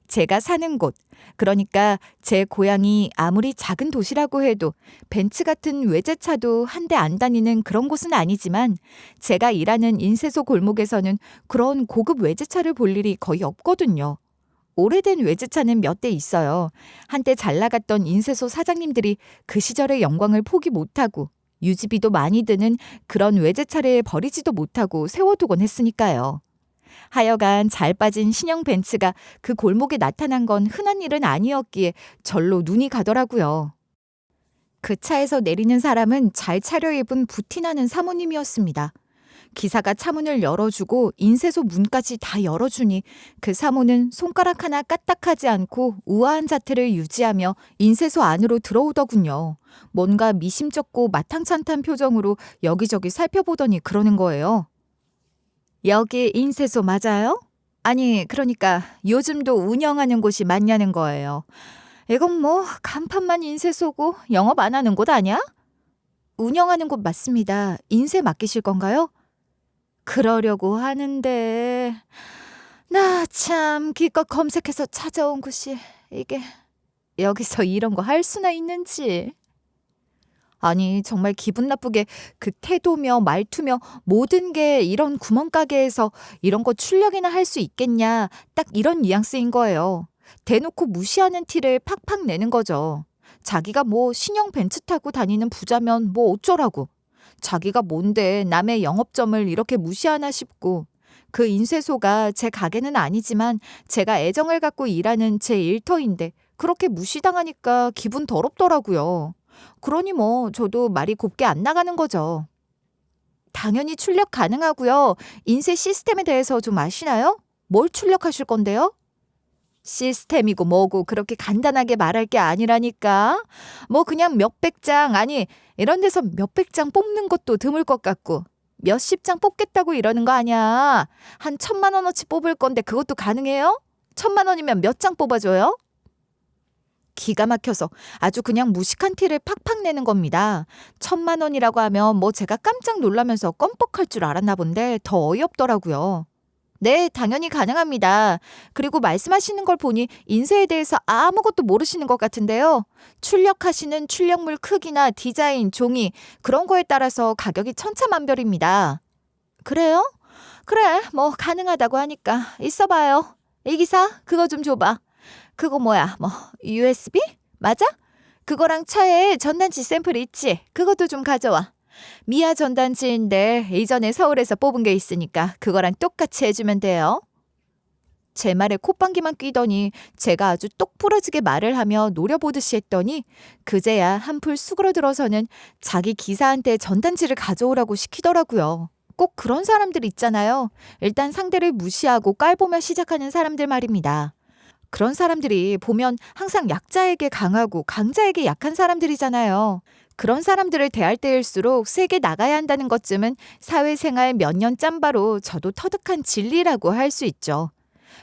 제가 사는 곳, 그러니까 제 고향이 아무리 작은 도시라고 해도 벤츠 같은 외제차도 한 대 안 다니는 그런 곳은 아니지만 제가 일하는 인쇄소 골목에서는 그런 고급 외제차를 볼 일이 거의 없거든요. 오래된 외제차는 몇 대 있어요. 한때 잘 나갔던 인쇄소 사장님들이 그 시절의 영광을 포기 못하고 유지비도 많이 드는 그런 외제차를 버리지도 못하고 세워두곤 했으니까요. 하여간 잘 빠진 신형 벤츠가 그 골목에 나타난 건 흔한 일은 아니었기에 절로 눈이 가더라고요. 그 차에서 내리는 사람은 잘 차려입은 부티나는 사모님이었습니다. 기사가 차문을 열어주고 인쇄소 문까지 다 열어주니 그 사모는 손가락 하나 까딱하지 않고 우아한 자태를 유지하며 인쇄소 안으로 들어오더군요. 뭔가 미심쩍고 마탕찬탄 표정으로 여기저기 살펴보더니 그러는 거예요. 여기 인쇄소 맞아요? 아니, 그러니까 요즘도 운영하는 곳이 맞냐는 거예요. 이건 뭐 간판만 인쇄소고 영업 안 하는 곳 아니야? 운영하는 곳 맞습니다. 인쇄 맡기실 건가요? 그러려고 하는데 나 참 기껏 검색해서 찾아온 곳이 이게 여기서 이런 거 할 수나 있는지. 아니 정말 기분 나쁘게 그 태도며 말투며 모든 게 이런 구멍가게에서 이런 거 출력이나 할 수 있겠냐 딱 이런 뉘앙스인 거예요. 대놓고 무시하는 티를 팍팍 내는 거죠. 자기가 뭐 신형 벤츠 타고 다니는 부자면 뭐 어쩌라고. 자기가 뭔데 남의 영업점을 이렇게 무시하나 싶고 그 인쇄소가 제 가게는 아니지만 제가 애정을 갖고 일하는 제 일터인데 그렇게 무시당하니까 기분 더럽더라고요. 그러니 뭐 저도 말이 곱게 안 나가는 거죠. 당연히 출력 가능하고요. 인쇄 시스템에 대해서 좀 아시나요? 뭘 출력하실 건데요? 시스템이고 뭐고 그렇게 간단하게 말할 게 아니라니까. 뭐 그냥 몇백 장, 아니 이런 데서 몇백 장 뽑는 것도 드물 것 같고 몇십 장 뽑겠다고 이러는 거 아니야. 한 1,000만 원어치 뽑을 건데 그것도 가능해요? 1,000만 원이면 몇 장 뽑아줘요? 기가 막혀서 아주 그냥 무식한 티를 팍팍 내는 겁니다. 1,000만 원이라고 하면 뭐 제가 깜짝 놀라면서 껌뻑할 줄 알았나 본데 더 어이없더라고요. 네, 당연히 가능합니다. 그리고 말씀하시는 걸 보니 인쇄에 대해서 아무것도 모르시는 것 같은데요. 출력하시는 출력물 크기나 디자인, 종이 그런 거에 따라서 가격이 천차만별입니다. 그래요? 그래, 뭐 가능하다고 하니까 있어봐요. 이 기사 그거 좀 줘봐. 그거 뭐야, 뭐 USB? 맞아? 그거랑 차에 전단지 샘플 있지? 그것도 좀 가져와. 미아 전단지인데 이전에 서울에서 뽑은 게 있으니까 그거랑 똑같이 해주면 돼요. 제 말에 콧방귀만 뀌더니 제가 아주 똑 부러지게 말을 하며 노려보듯이 했더니 그제야 한풀 수그러들어서는 자기 기사한테 전단지를 가져오라고 시키더라고요. 꼭 그런 사람들 있잖아요. 일단 상대를 무시하고 깔보며 시작하는 사람들 말입니다. 그런 사람들이 보면 항상 약자에게 강하고 강자에게 약한 사람들이잖아요. 그런 사람들을 대할 때일수록 세게 나가야 한다는 것쯤은 사회생활 몇 년 짬바로 저도 터득한 진리라고 할 수 있죠.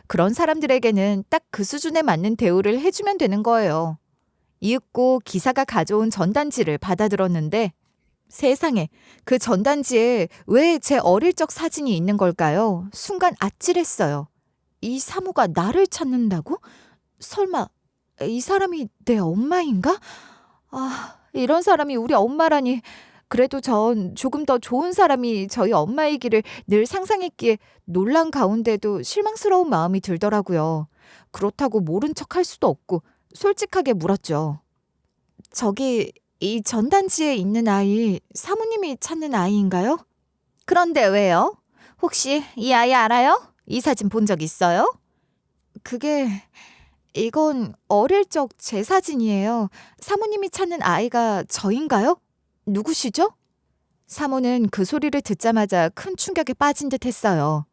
그런 사람들에게는 딱 그 수준에 맞는 대우를 해주면 되는 거예요. 이윽고 기사가 가져온 전단지를 받아들었는데 세상에 그 전단지에 왜 제 어릴 적 사진이 있는 걸까요? 순간 아찔했어요. 이 사모가 나를 찾는다고? 설마 이 사람이 내 엄마인가? 아, 이런 사람이 우리 엄마라니. 그래도 전 조금 더 좋은 사람이 저희 엄마이기를 늘 상상했기에 놀란 가운데도 실망스러운 마음이 들더라고요. 그렇다고 모른 척 할 수도 없고 솔직하게 물었죠. 저기 이 전단지에 있는 아이 사모님이 찾는 아이인가요? 그런데 왜요? 혹시 이 아이 알아요? 이 사진 본 적 있어요? 이건 어릴 적 제 사진이에요. 사모님이 찾는 아이가 저인가요? 누구시죠? 사모는 그 소리를 듣자마자 큰 충격에 빠진 듯 했어요.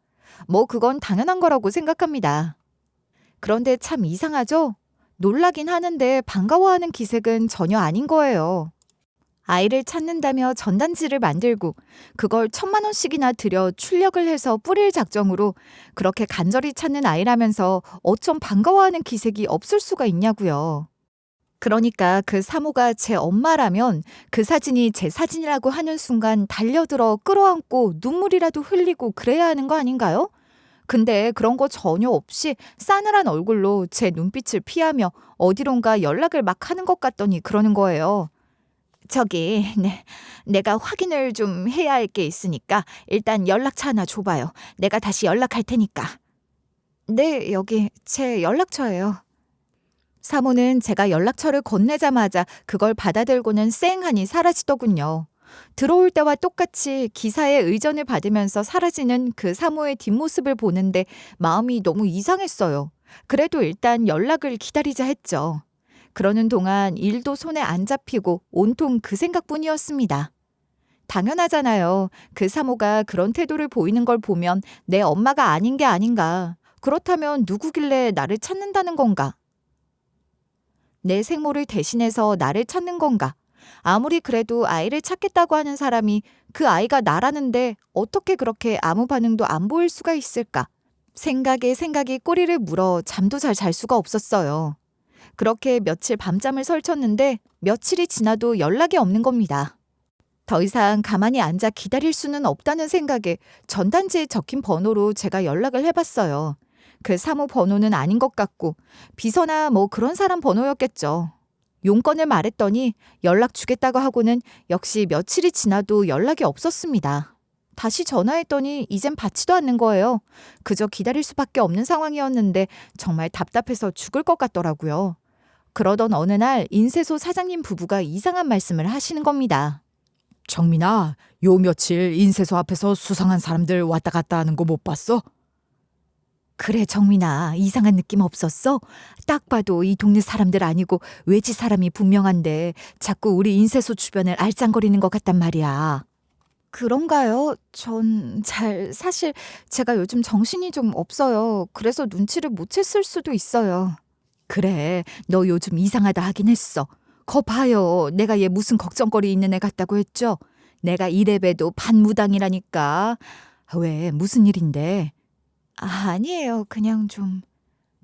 뭐 그건 당연한 거라고 생각합니다. 그런데 참 이상하죠? 놀라긴 하는데 반가워하는 기색은 전혀 아닌 거예요. 아이를 찾는다며 전단지를 만들고 그걸 1,000만 원씩이나 들여 출력을 해서 뿌릴 작정으로 그렇게 간절히 찾는 아이라면서 어쩜 반가워하는 기색이 없을 수가 있냐고요. 그러니까 그 사모가 제 엄마라면 그 사진이 제 사진이라고 하는 순간 달려들어 끌어안고 눈물이라도 흘리고 그래야 하는 거 아닌가요? 근데 그런 거 전혀 없이 싸늘한 얼굴로 제 눈빛을 피하며 어디론가 연락을 막 하는 것 같더니 그러는 거예요. 저기, 내가 확인을 좀 해야 할 게 있으니까 일단 연락처 하나 줘봐요. 내가 다시 연락할 테니까. 네, 여기 제 연락처예요. 사모는 제가 연락처를 건네자마자 그걸 받아들고는 쌩하니 사라지더군요. 들어올 때와 똑같이 기사의 의전을 받으면서 사라지는 그 사모의 뒷모습을 보는데 마음이 너무 이상했어요. 그래도 일단 연락을 기다리자 했죠. 그러는 동안 일도 손에 안 잡히고 온통 그 생각뿐이었습니다. 당연하잖아요. 그 사모가 그런 태도를 보이는 걸 보면 내 엄마가 아닌 게 아닌가. 그렇다면 누구길래 나를 찾는다는 건가? 내 생모를 대신해서 나를 찾는 건가? 아무리 그래도 아이를 찾겠다고 하는 사람이 그 아이가 나라는데 어떻게 그렇게 아무 반응도 안 보일 수가 있을까? 생각에 생각이 꼬리를 물어 잠도 잘 잘 수가 없었어요. 그렇게 며칠 밤잠을 설쳤는데 며칠이 지나도 연락이 없는 겁니다. 더 이상 가만히 앉아 기다릴 수는 없다는 생각에 전단지에 적힌 번호로 제가 연락을 해봤어요. 그 사모 번호는 아닌 것 같고 비서나 뭐 그런 사람 번호였겠죠. 용건을 말했더니 연락 주겠다고 하고는 역시 며칠이 지나도 연락이 없었습니다. 다시 전화했더니 이젠 받지도 않는 거예요. 그저 기다릴 수밖에 없는 상황이었는데 정말 답답해서 죽을 것 같더라고요. 그러던 어느 날 인쇄소 사장님 부부가 이상한 말씀을 하시는 겁니다. 정민아, 요 며칠 인쇄소 앞에서 수상한 사람들 왔다 갔다 하는 거 못 봤어? 그래 정민아, 이상한 느낌 없었어? 딱 봐도 이 동네 사람들 아니고 외지 사람이 분명한데 자꾸 우리 인쇄소 주변을 알짱거리는 것 같단 말이야. 그런가요? 사실 제가 요즘 정신이 좀 없어요. 그래서 눈치를 못 챘을 수도 있어요. 그래, 너 요즘 이상하다 하긴 했어. 거 봐요. 내가 얘 무슨 걱정거리 있는 애 같다고 했죠? 내가 이래봬도 반무당이라니까. 왜, 무슨 일인데? 아니에요. 그냥 좀.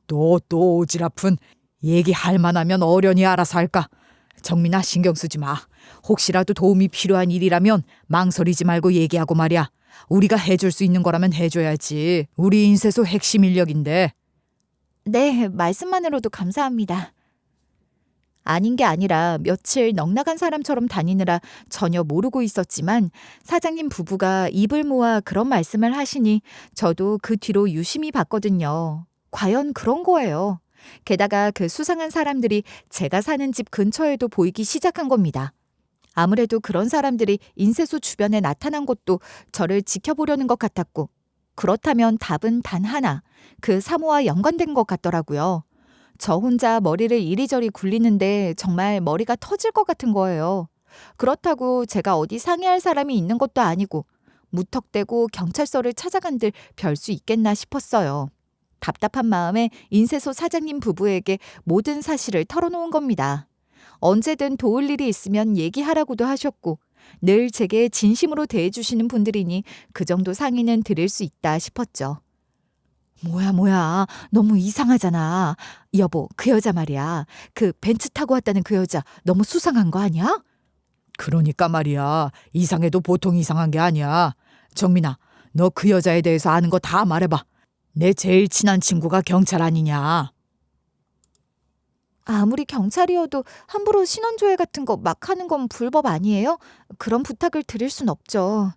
또 오지랖은 얘기할 만하면 어련히 알아서 할까? 정민아, 신경 쓰지 마. 혹시라도 도움이 필요한 일이라면 망설이지 말고 얘기하고 말이야. 우리가 해줄 수 있는 거라면 해줘야지. 우리 인쇄소 핵심 인력인데. 네, 말씀만으로도 감사합니다. 아닌 게 아니라 며칠 넉나간 사람처럼 다니느라 전혀 모르고 있었지만 사장님 부부가 입을 모아 그런 말씀을 하시니 저도 그 뒤로 유심히 봤거든요. 과연 그런 거예요. 게다가 그 수상한 사람들이 제가 사는 집 근처에도 보이기 시작한 겁니다. 아무래도 그런 사람들이 인쇄소 주변에 나타난 것도 저를 지켜보려는 것 같았고, 그렇다면 답은 단 하나, 그 사모와 연관된 것 같더라고요. 저 혼자 머리를 이리저리 굴리는데 정말 머리가 터질 것 같은 거예요. 그렇다고 제가 어디 상의할 사람이 있는 것도 아니고 무턱대고 경찰서를 찾아간들 별 수 있겠나 싶었어요. 답답한 마음에 인쇄소 사장님 부부에게 모든 사실을 털어놓은 겁니다. 언제든 도울 일이 있으면 얘기하라고도 하셨고 늘 제게 진심으로 대해주시는 분들이니 그 정도 상의는 드릴 수 있다 싶었죠. 뭐야. 너무 이상하잖아. 여보, 그 여자 말이야. 그 벤츠 타고 왔다는 그 여자 너무 수상한 거 아니야? 그러니까 말이야. 이상해도 보통 이상한 게 아니야. 정민아, 너 그 여자에 대해서 아는 거 다 말해봐. 내 제일 친한 친구가 경찰 아니냐. 아무리 경찰이어도 함부로 신원조회 같은 거 막 하는 건 불법 아니에요? 그런 부탁을 드릴 순 없죠.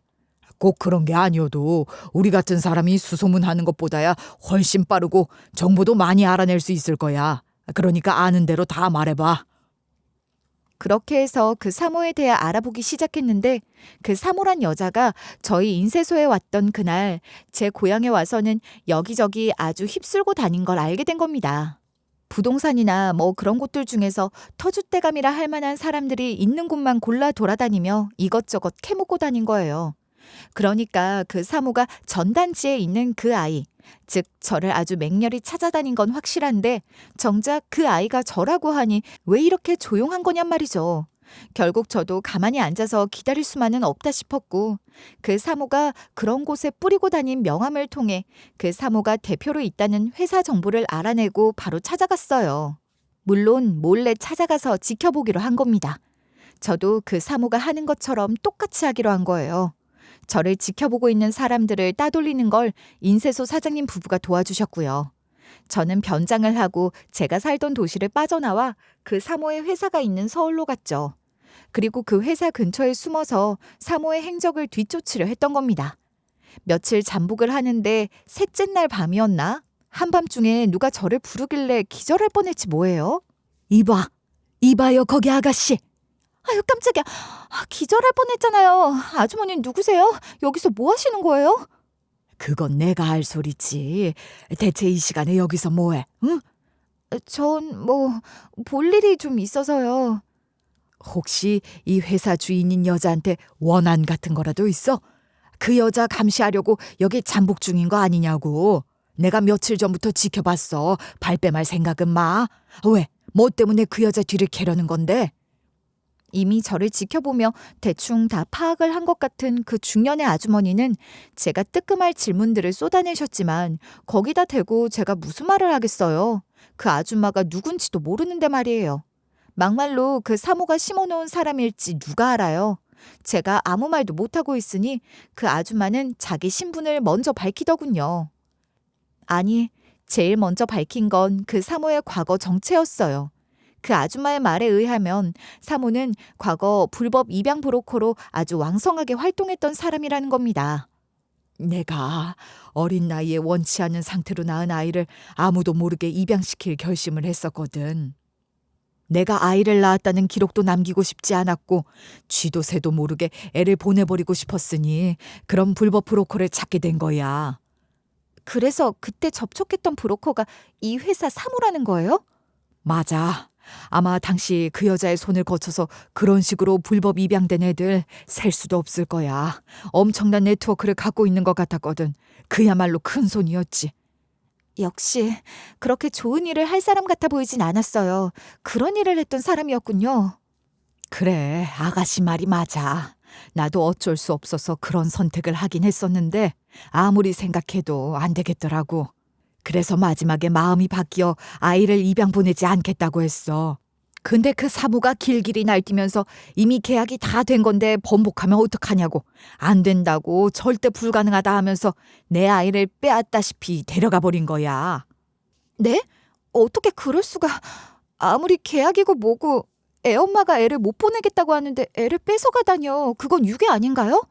꼭 그런 게 아니어도 우리 같은 사람이 수소문하는 것보다야 훨씬 빠르고 정보도 많이 알아낼 수 있을 거야. 그러니까 아는 대로 다 말해봐. 그렇게 해서 그 사모에 대해 알아보기 시작했는데 그 사모란 여자가 저희 인쇄소에 왔던 그날 제 고향에 와서는 여기저기 아주 휩쓸고 다닌 걸 알게 된 겁니다. 부동산이나 뭐 그런 곳들 중에서 터줏대감이라 할 만한 사람들이 있는 곳만 골라 돌아다니며 이것저것 캐묻고 다닌 거예요. 그러니까 그 사모가 전단지에 있는 그 아이, 즉 저를 아주 맹렬히 찾아다닌 건 확실한데 정작 그 아이가 저라고 하니 왜 이렇게 조용한 거냔 말이죠. 결국 저도 가만히 앉아서 기다릴 수만은 없다 싶었고 그 사모가 그런 곳에 뿌리고 다닌 명함을 통해 그 사모가 대표로 있다는 회사 정보를 알아내고 바로 찾아갔어요. 물론 몰래 찾아가서 지켜보기로 한 겁니다. 저도 그 사모가 하는 것처럼 똑같이 하기로 한 거예요. 저를 지켜보고 있는 사람들을 따돌리는 걸 인쇄소 사장님 부부가 도와주셨고요. 저는 변장을 하고 제가 살던 도시를 빠져나와 그 사모의 회사가 있는 서울로 갔죠. 그리고 그 회사 근처에 숨어서 사모의 행적을 뒤쫓으려 했던 겁니다. 며칠 잠복을 하는데 셋째 날 밤이었나? 한밤중에 누가 저를 부르길래 기절할 뻔했지 뭐예요? 이봐요 거기 아가씨. 아유 깜짝이야. 기절할 뻔했잖아요. 아주머니 누구세요? 여기서 뭐 하시는 거예요? 그건 내가 할 소리지. 대체 이 시간에 여기서 뭐해? 응? 전 볼 일이 좀 있어서요. 혹시 이 회사 주인인 여자한테 원한 같은 거라도 있어? 그 여자 감시하려고 여기 잠복 중인 거 아니냐고. 내가 며칠 전부터 지켜봤어. 발뺌할 생각은 마. 왜? 뭐 때문에 그 여자 뒤를 캐려는 건데? 이미 저를 지켜보며 대충 다 파악을 한 것 같은 그 중년의 아주머니는 제가 뜨끔할 질문들을 쏟아내셨지만 거기다 대고 제가 무슨 말을 하겠어요. 그 아줌마가 누군지도 모르는데 말이에요. 막말로 그 사모가 심어놓은 사람일지 누가 알아요. 제가 아무 말도 못하고 있으니 그 아줌마는 자기 신분을 먼저 밝히더군요. 아니, 제일 먼저 밝힌 건 그 사모의 과거 정체였어요. 그 아줌마의 말에 의하면 사모는 과거 불법 입양 브로커로 아주 왕성하게 활동했던 사람이라는 겁니다. 내가 어린 나이에 원치 않은 상태로 낳은 아이를 아무도 모르게 입양시킬 결심을 했었거든. 내가 아이를 낳았다는 기록도 남기고 싶지 않았고 쥐도 새도 모르게 애를 보내버리고 싶었으니 그런 불법 브로커를 찾게 된 거야. 그래서 그때 접촉했던 브로커가 이 회사 사모라는 거예요? 맞아. 아마 당시 그 여자의 손을 거쳐서 그런 식으로 불법 입양된 애들 셀 수도 없을 거야. 엄청난 네트워크를 갖고 있는 것 같았거든. 그야말로 큰 손이었지. 역시 그렇게 좋은 일을 할 사람 같아 보이진 않았어요. 그런 일을 했던 사람이었군요. 그래, 아가씨 말이 맞아. 나도 어쩔 수 없어서 그런 선택을 하긴 했었는데 아무리 생각해도 안 되겠더라고. 그래서 마지막에 마음이 바뀌어 아이를 입양 보내지 않겠다고 했어. 근데 그 사모가 길길이 날뛰면서 이미 계약이 다 된 건데 번복하면 어떡하냐고. 안 된다고 절대 불가능하다 하면서 내 아이를 빼앗다시피 데려가 버린 거야. 네? 어떻게 그럴 수가. 아무리 계약이고 뭐고 애엄마가 애를 못 보내겠다고 하는데 애를 뺏어가다뇨. 그건 유괴 아닌가요?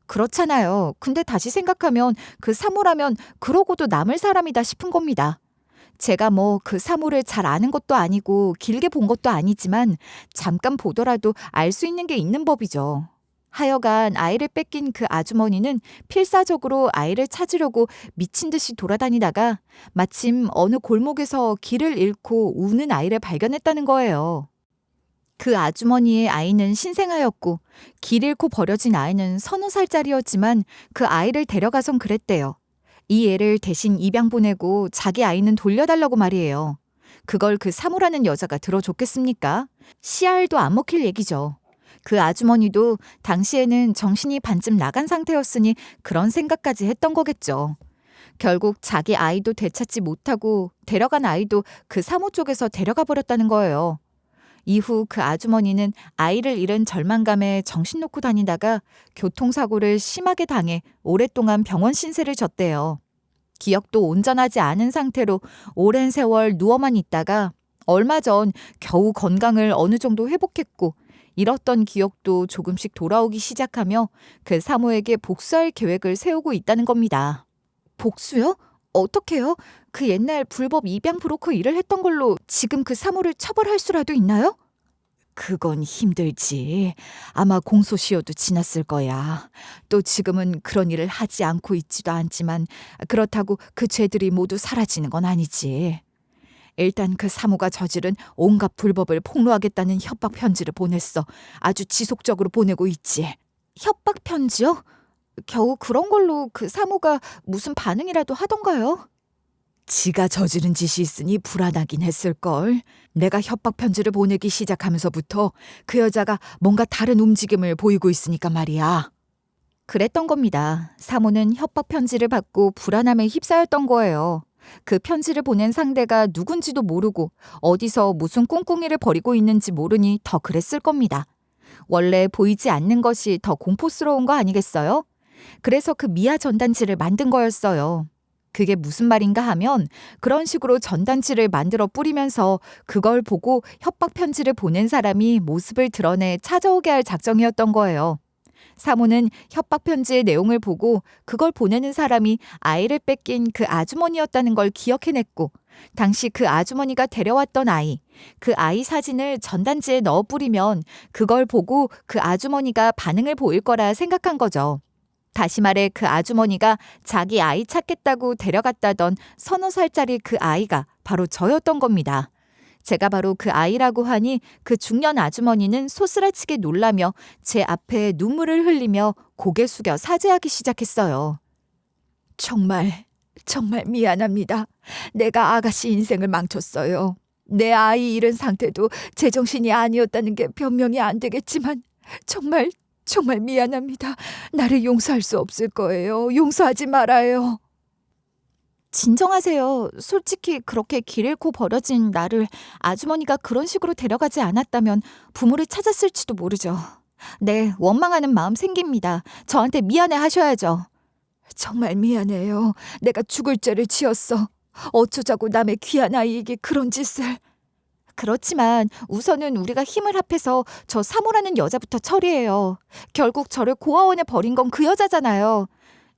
그렇잖아요. 근데 다시 생각하면 그 사모라면 그러고도 남을 사람이다 싶은 겁니다. 제가 그 사모를 잘 아는 것도 아니고 길게 본 것도 아니지만 잠깐 보더라도 알 수 있는 게 있는 법이죠. 하여간 아이를 뺏긴 그 아주머니는 필사적으로 아이를 찾으려고 미친 듯이 돌아다니다가 마침 어느 골목에서 길을 잃고 우는 아이를 발견했다는 거예요. 그 아주머니의 아이는 신생아였고 길 잃고 버려진 아이는 서너 살짜리였지만 그 아이를 데려가선 그랬대요. 이 애를 대신 입양 보내고 자기 아이는 돌려달라고 말이에요. 그걸 그 사모라는 여자가 들어줬겠습니까? 씨알도 안 먹힐 얘기죠. 그 아주머니도 당시에는 정신이 반쯤 나간 상태였으니 그런 생각까지 했던 거겠죠. 결국 자기 아이도 되찾지 못하고 데려간 아이도 그 사모 쪽에서 데려가 버렸다는 거예요. 이후 그 아주머니는 아이를 잃은 절망감에 정신 놓고 다니다가 교통사고를 심하게 당해 오랫동안 병원 신세를 졌대요. 기억도 온전하지 않은 상태로 오랜 세월 누워만 있다가 얼마 전 겨우 건강을 어느 정도 회복했고 잃었던 기억도 조금씩 돌아오기 시작하며 그 사모에게 복수할 계획을 세우고 있다는 겁니다. 복수요? 어떻게요? 그 옛날 불법 입양 브로커 일을 했던 걸로 지금 그 사모를 처벌할 수라도 있나요? 그건 힘들지. 아마 공소시효도 지났을 거야. 또 지금은 그런 일을 하지 않고 있지도 않지만 그렇다고 그 죄들이 모두 사라지는 건 아니지. 일단 그 사모가 저지른 온갖 불법을 폭로하겠다는 협박 편지를 보냈어. 아주 지속적으로 보내고 있지. 협박 편지요? 겨우 그런 걸로 그 사모가 무슨 반응이라도 하던가요? 지가 저지른 짓이 있으니 불안하긴 했을걸. 내가 협박 편지를 보내기 시작하면서부터 그 여자가 뭔가 다른 움직임을 보이고 있으니까 말이야. 그랬던 겁니다. 사모는 협박 편지를 받고 불안함에 휩싸였던 거예요. 그 편지를 보낸 상대가 누군지도 모르고 어디서 무슨 꿍꿍이를 벌이고 있는지 모르니 더 그랬을 겁니다. 원래 보이지 않는 것이 더 공포스러운 거 아니겠어요? 그래서 그 미아 전단지를 만든 거였어요. 그게 무슨 말인가 하면 그런 식으로 전단지를 만들어 뿌리면서 그걸 보고 협박 편지를 보낸 사람이 모습을 드러내 찾아오게 할 작정이었던 거예요. 사모는 협박 편지의 내용을 보고 그걸 보내는 사람이 아이를 뺏긴 그 아주머니였다는 걸 기억해냈고 당시 그 아주머니가 데려왔던 아이, 그 아이 사진을 전단지에 넣어 뿌리면 그걸 보고 그 아주머니가 반응을 보일 거라 생각한 거죠. 다시 말해 그 아주머니가 자기 아이 찾겠다고 데려갔다던 서너 살짜리 그 아이가 바로 저였던 겁니다. 제가 바로 그 아이라고 하니 그 중년 아주머니는 소스라치게 놀라며 제 앞에 눈물을 흘리며 고개 숙여 사죄하기 시작했어요. 정말 미안합니다. 내가 아가씨 인생을 망쳤어요. 내 아이 잃은 상태도 제정신이 아니었다는 게 변명이 안 되겠지만 정말 미안합니다. 나를 용서할 수 없을 거예요. 용서하지 말아요. 진정하세요. 솔직히 그렇게 길 잃고 버려진 나를 아주머니가 그런 식으로 데려가지 않았다면 부모를 찾았을지도 모르죠. 네, 원망하는 마음 생깁니다. 저한테 미안해 하셔야죠. 정말 미안해요. 내가 죽을 죄를 지었어. 어쩌자고 남의 귀한 아이에게 그런 짓을. 그렇지만 우선은 우리가 힘을 합해서 저 사모라는 여자부터 처리해요. 결국 저를 고아원에 버린 건 그 여자잖아요.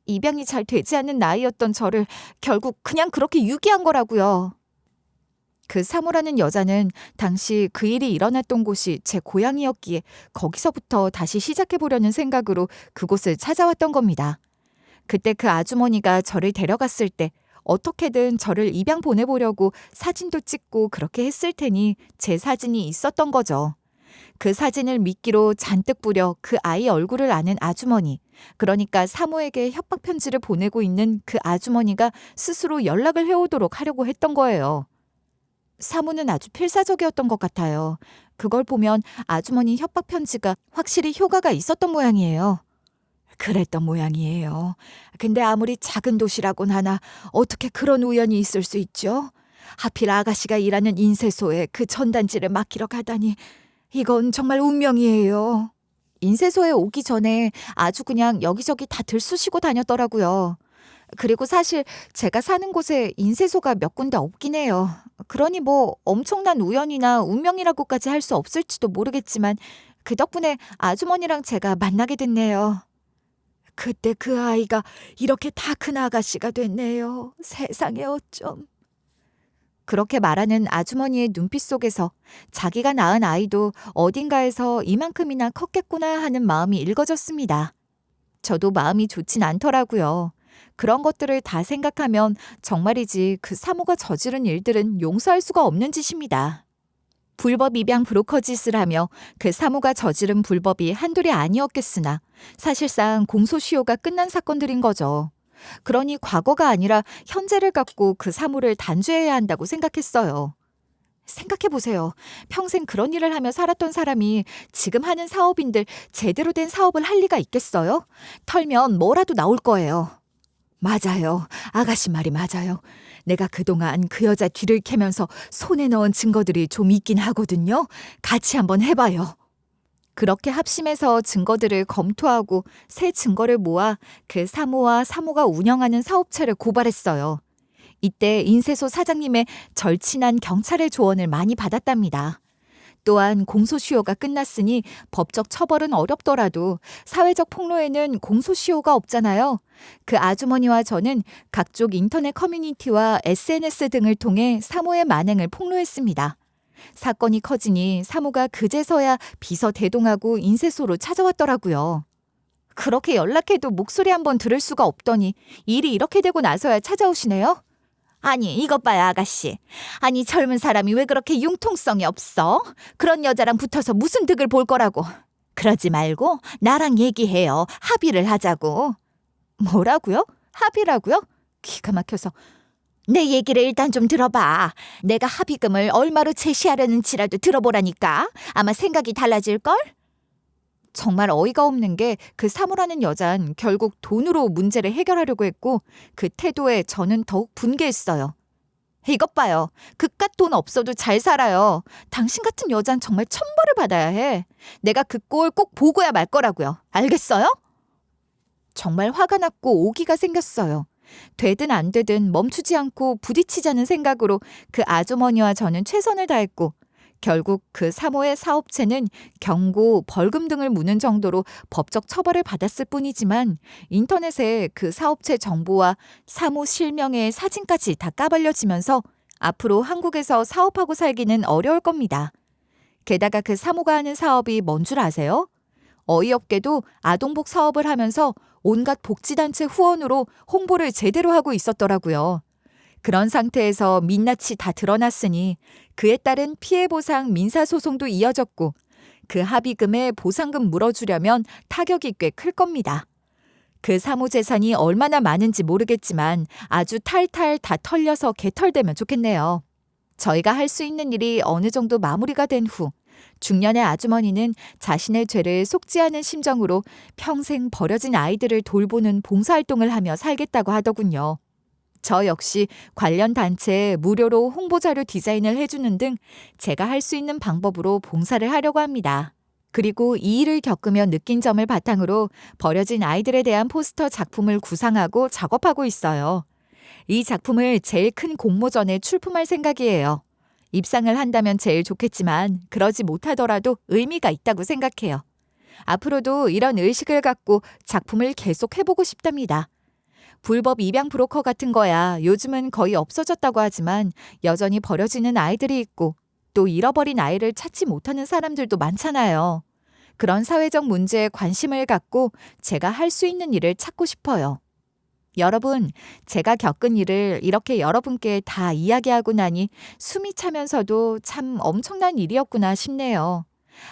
입양이 잘 되지 않는 나이였던 저를 결국 그냥 그렇게 유기한 거라고요. 그 사모라는 여자는 당시 그 일이 일어났던 곳이 제 고향이었기에 거기서부터 다시 시작해보려는 생각으로 그곳을 찾아왔던 겁니다. 그때 그 아주머니가 저를 데려갔을 때 어떻게든 저를 입양 보내보려고 사진도 찍고 그렇게 했을 테니 제 사진이 있었던 거죠. 그 사진을 미끼로 잔뜩 뿌려 그 아이 얼굴을 아는 아주머니, 그러니까 사모에게 협박 편지를 보내고 있는 그 아주머니가 스스로 연락을 해오도록 하려고 했던 거예요. 사모는 아주 필사적이었던 것 같아요. 그걸 보면 아주머니 협박 편지가 확실히 효과가 있었던 모양이에요. 그랬던 모양이에요. 근데 아무리 작은 도시라곤 하나 어떻게 그런 우연이 있을 수 있죠? 하필 아가씨가 일하는 인쇄소에 그 전단지를 맡기러 가다니 이건 정말 운명이에요. 인쇄소에 오기 전에 아주 그냥 여기저기 다 들쑤시고 다녔더라고요. 그리고 사실 제가 사는 곳에 인쇄소가 몇 군데 없긴 해요. 그러니 뭐 엄청난 우연이나 운명이라고까지 할 수 없을지도 모르겠지만 그 덕분에 아주머니랑 제가 만나게 됐네요. 그때 그 아이가 이렇게 다 큰 아가씨가 됐네요. 세상에 어쩜. 그렇게 말하는 아주머니의 눈빛 속에서 자기가 낳은 아이도 어딘가에서 이만큼이나 컸겠구나 하는 마음이 읽어졌습니다. 저도 마음이 좋진 않더라고요. 그런 것들을 다 생각하면 정말이지 그 사모가 저지른 일들은 용서할 수가 없는 짓입니다. 불법 입양 브로커 짓을 하며 그 사모가 저지른 불법이 한둘이 아니었겠으나 사실상 공소시효가 끝난 사건들인 거죠. 그러니 과거가 아니라 현재를 갖고 그 사모를 단죄해야 한다고 생각했어요. 생각해보세요. 평생 그런 일을 하며 살았던 사람이 지금 하는 사업인들 제대로 된 사업을 할 리가 있겠어요? 털면 뭐라도 나올 거예요. 맞아요. 아가씨 말이 맞아요. 내가 그동안 그 여자 뒤를 캐면서 손에 넣은 증거들이 좀 있긴 하거든요. 같이 한번 해봐요. 그렇게 합심해서 증거들을 검토하고 새 증거를 모아 그 사모와 사모가 운영하는 사업체를 고발했어요. 이때 인쇄소 사장님의 절친한 경찰의 조언을 많이 받았답니다. 또한 공소시효가 끝났으니 법적 처벌은 어렵더라도 사회적 폭로에는 공소시효가 없잖아요. 그 아주머니와 저는 각종 인터넷 커뮤니티와 SNS 등을 통해 사모의 만행을 폭로했습니다. 사건이 커지니 사모가 그제서야 비서대동하고 인쇄소로 찾아왔더라고요. 그렇게 연락해도 목소리 한번 들을 수가 없더니 일이 이렇게 되고 나서야 찾아오시네요? 아니 이것 봐요 아가씨. 아니 젊은 사람이 왜 그렇게 융통성이 없어? 그런 여자랑 붙어서 무슨 득을 볼 거라고. 그러지 말고 나랑 얘기해요. 합의를 하자고. 뭐라고요? 합의라고요? 기가 막혀서. 내 얘기를 일단 좀 들어봐. 내가 합의금을 얼마로 제시하려는지라도 들어보라니까. 아마 생각이 달라질걸? 정말 어이가 없는 게 그 사모라는 여잔 결국 돈으로 문제를 해결하려고 했고 그 태도에 저는 더욱 분개했어요. 이것 봐요. 그깟 돈 없어도 잘 살아요. 당신 같은 여잔 정말 천벌을 받아야 해. 내가 그 꼴 꼭 보고야 말 거라고요. 알겠어요? 정말 화가 났고 오기가 생겼어요. 되든 안 되든 멈추지 않고 부딪히자는 생각으로 그 아주머니와 저는 최선을 다했고 결국 그 사모의 사업체는 경고, 벌금 등을 무는 정도로 법적 처벌을 받았을 뿐이지만 인터넷에 그 사업체 정보와 사모 실명의 사진까지 다 까발려지면서 앞으로 한국에서 사업하고 살기는 어려울 겁니다. 게다가 그 사모가 하는 사업이 뭔 줄 아세요? 어이없게도 아동복 사업을 하면서 온갖 복지단체 후원으로 홍보를 제대로 하고 있었더라고요. 그런 상태에서 민낯이 다 드러났으니 그에 따른 피해보상 민사소송도 이어졌고 그 합의금에 보상금 물어주려면 타격이 꽤 클 겁니다. 그 사모 재산이 얼마나 많은지 모르겠지만 아주 탈탈 다 털려서 개털되면 좋겠네요. 저희가 할 수 있는 일이 어느 정도 마무리가 된 후 중년의 아주머니는 자신의 죄를 속지 않은 심정으로 평생 버려진 아이들을 돌보는 봉사활동을 하며 살겠다고 하더군요. 저 역시 관련 단체에 무료로 홍보자료 디자인을 해주는 등 제가 할 수 있는 방법으로 봉사를 하려고 합니다. 그리고 이 일을 겪으며 느낀 점을 바탕으로 버려진 아이들에 대한 포스터 작품을 구상하고 작업하고 있어요. 이 작품을 제일 큰 공모전에 출품할 생각이에요. 입상을 한다면 제일 좋겠지만 그러지 못하더라도 의미가 있다고 생각해요. 앞으로도 이런 의식을 갖고 작품을 계속 해보고 싶답니다. 불법 입양 브로커 같은 거야 요즘은 거의 없어졌다고 하지만 여전히 버려지는 아이들이 있고 또 잃어버린 아이를 찾지 못하는 사람들도 많잖아요. 그런 사회적 문제에 관심을 갖고 제가 할 수 있는 일을 찾고 싶어요. 여러분, 제가 겪은 일을 이렇게 여러분께 다 이야기하고 나니 숨이 차면서도 참 엄청난 일이었구나 싶네요.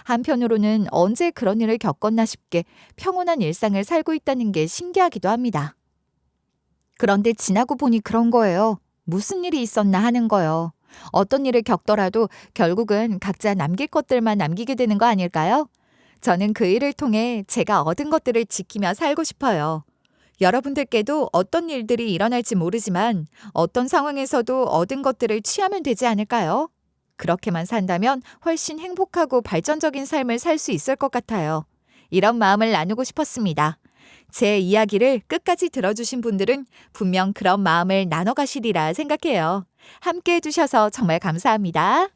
한편으로는 언제 그런 일을 겪었나 싶게 평온한 일상을 살고 있다는 게 신기하기도 합니다. 그런데 지나고 보니 그런 거예요. 무슨 일이 있었나 하는 거요. 어떤 일을 겪더라도 결국은 각자 남길 것들만 남기게 되는 거 아닐까요? 저는 그 일을 통해 제가 얻은 것들을 지키며 살고 싶어요. 여러분들께도 어떤 일들이 일어날지 모르지만 어떤 상황에서도 얻은 것들을 취하면 되지 않을까요? 그렇게만 산다면 훨씬 행복하고 발전적인 삶을 살 수 있을 것 같아요. 이런 마음을 나누고 싶었습니다. 제 이야기를 끝까지 들어주신 분들은 분명 그런 마음을 나눠가시리라 생각해요. 함께 해주셔서 정말 감사합니다.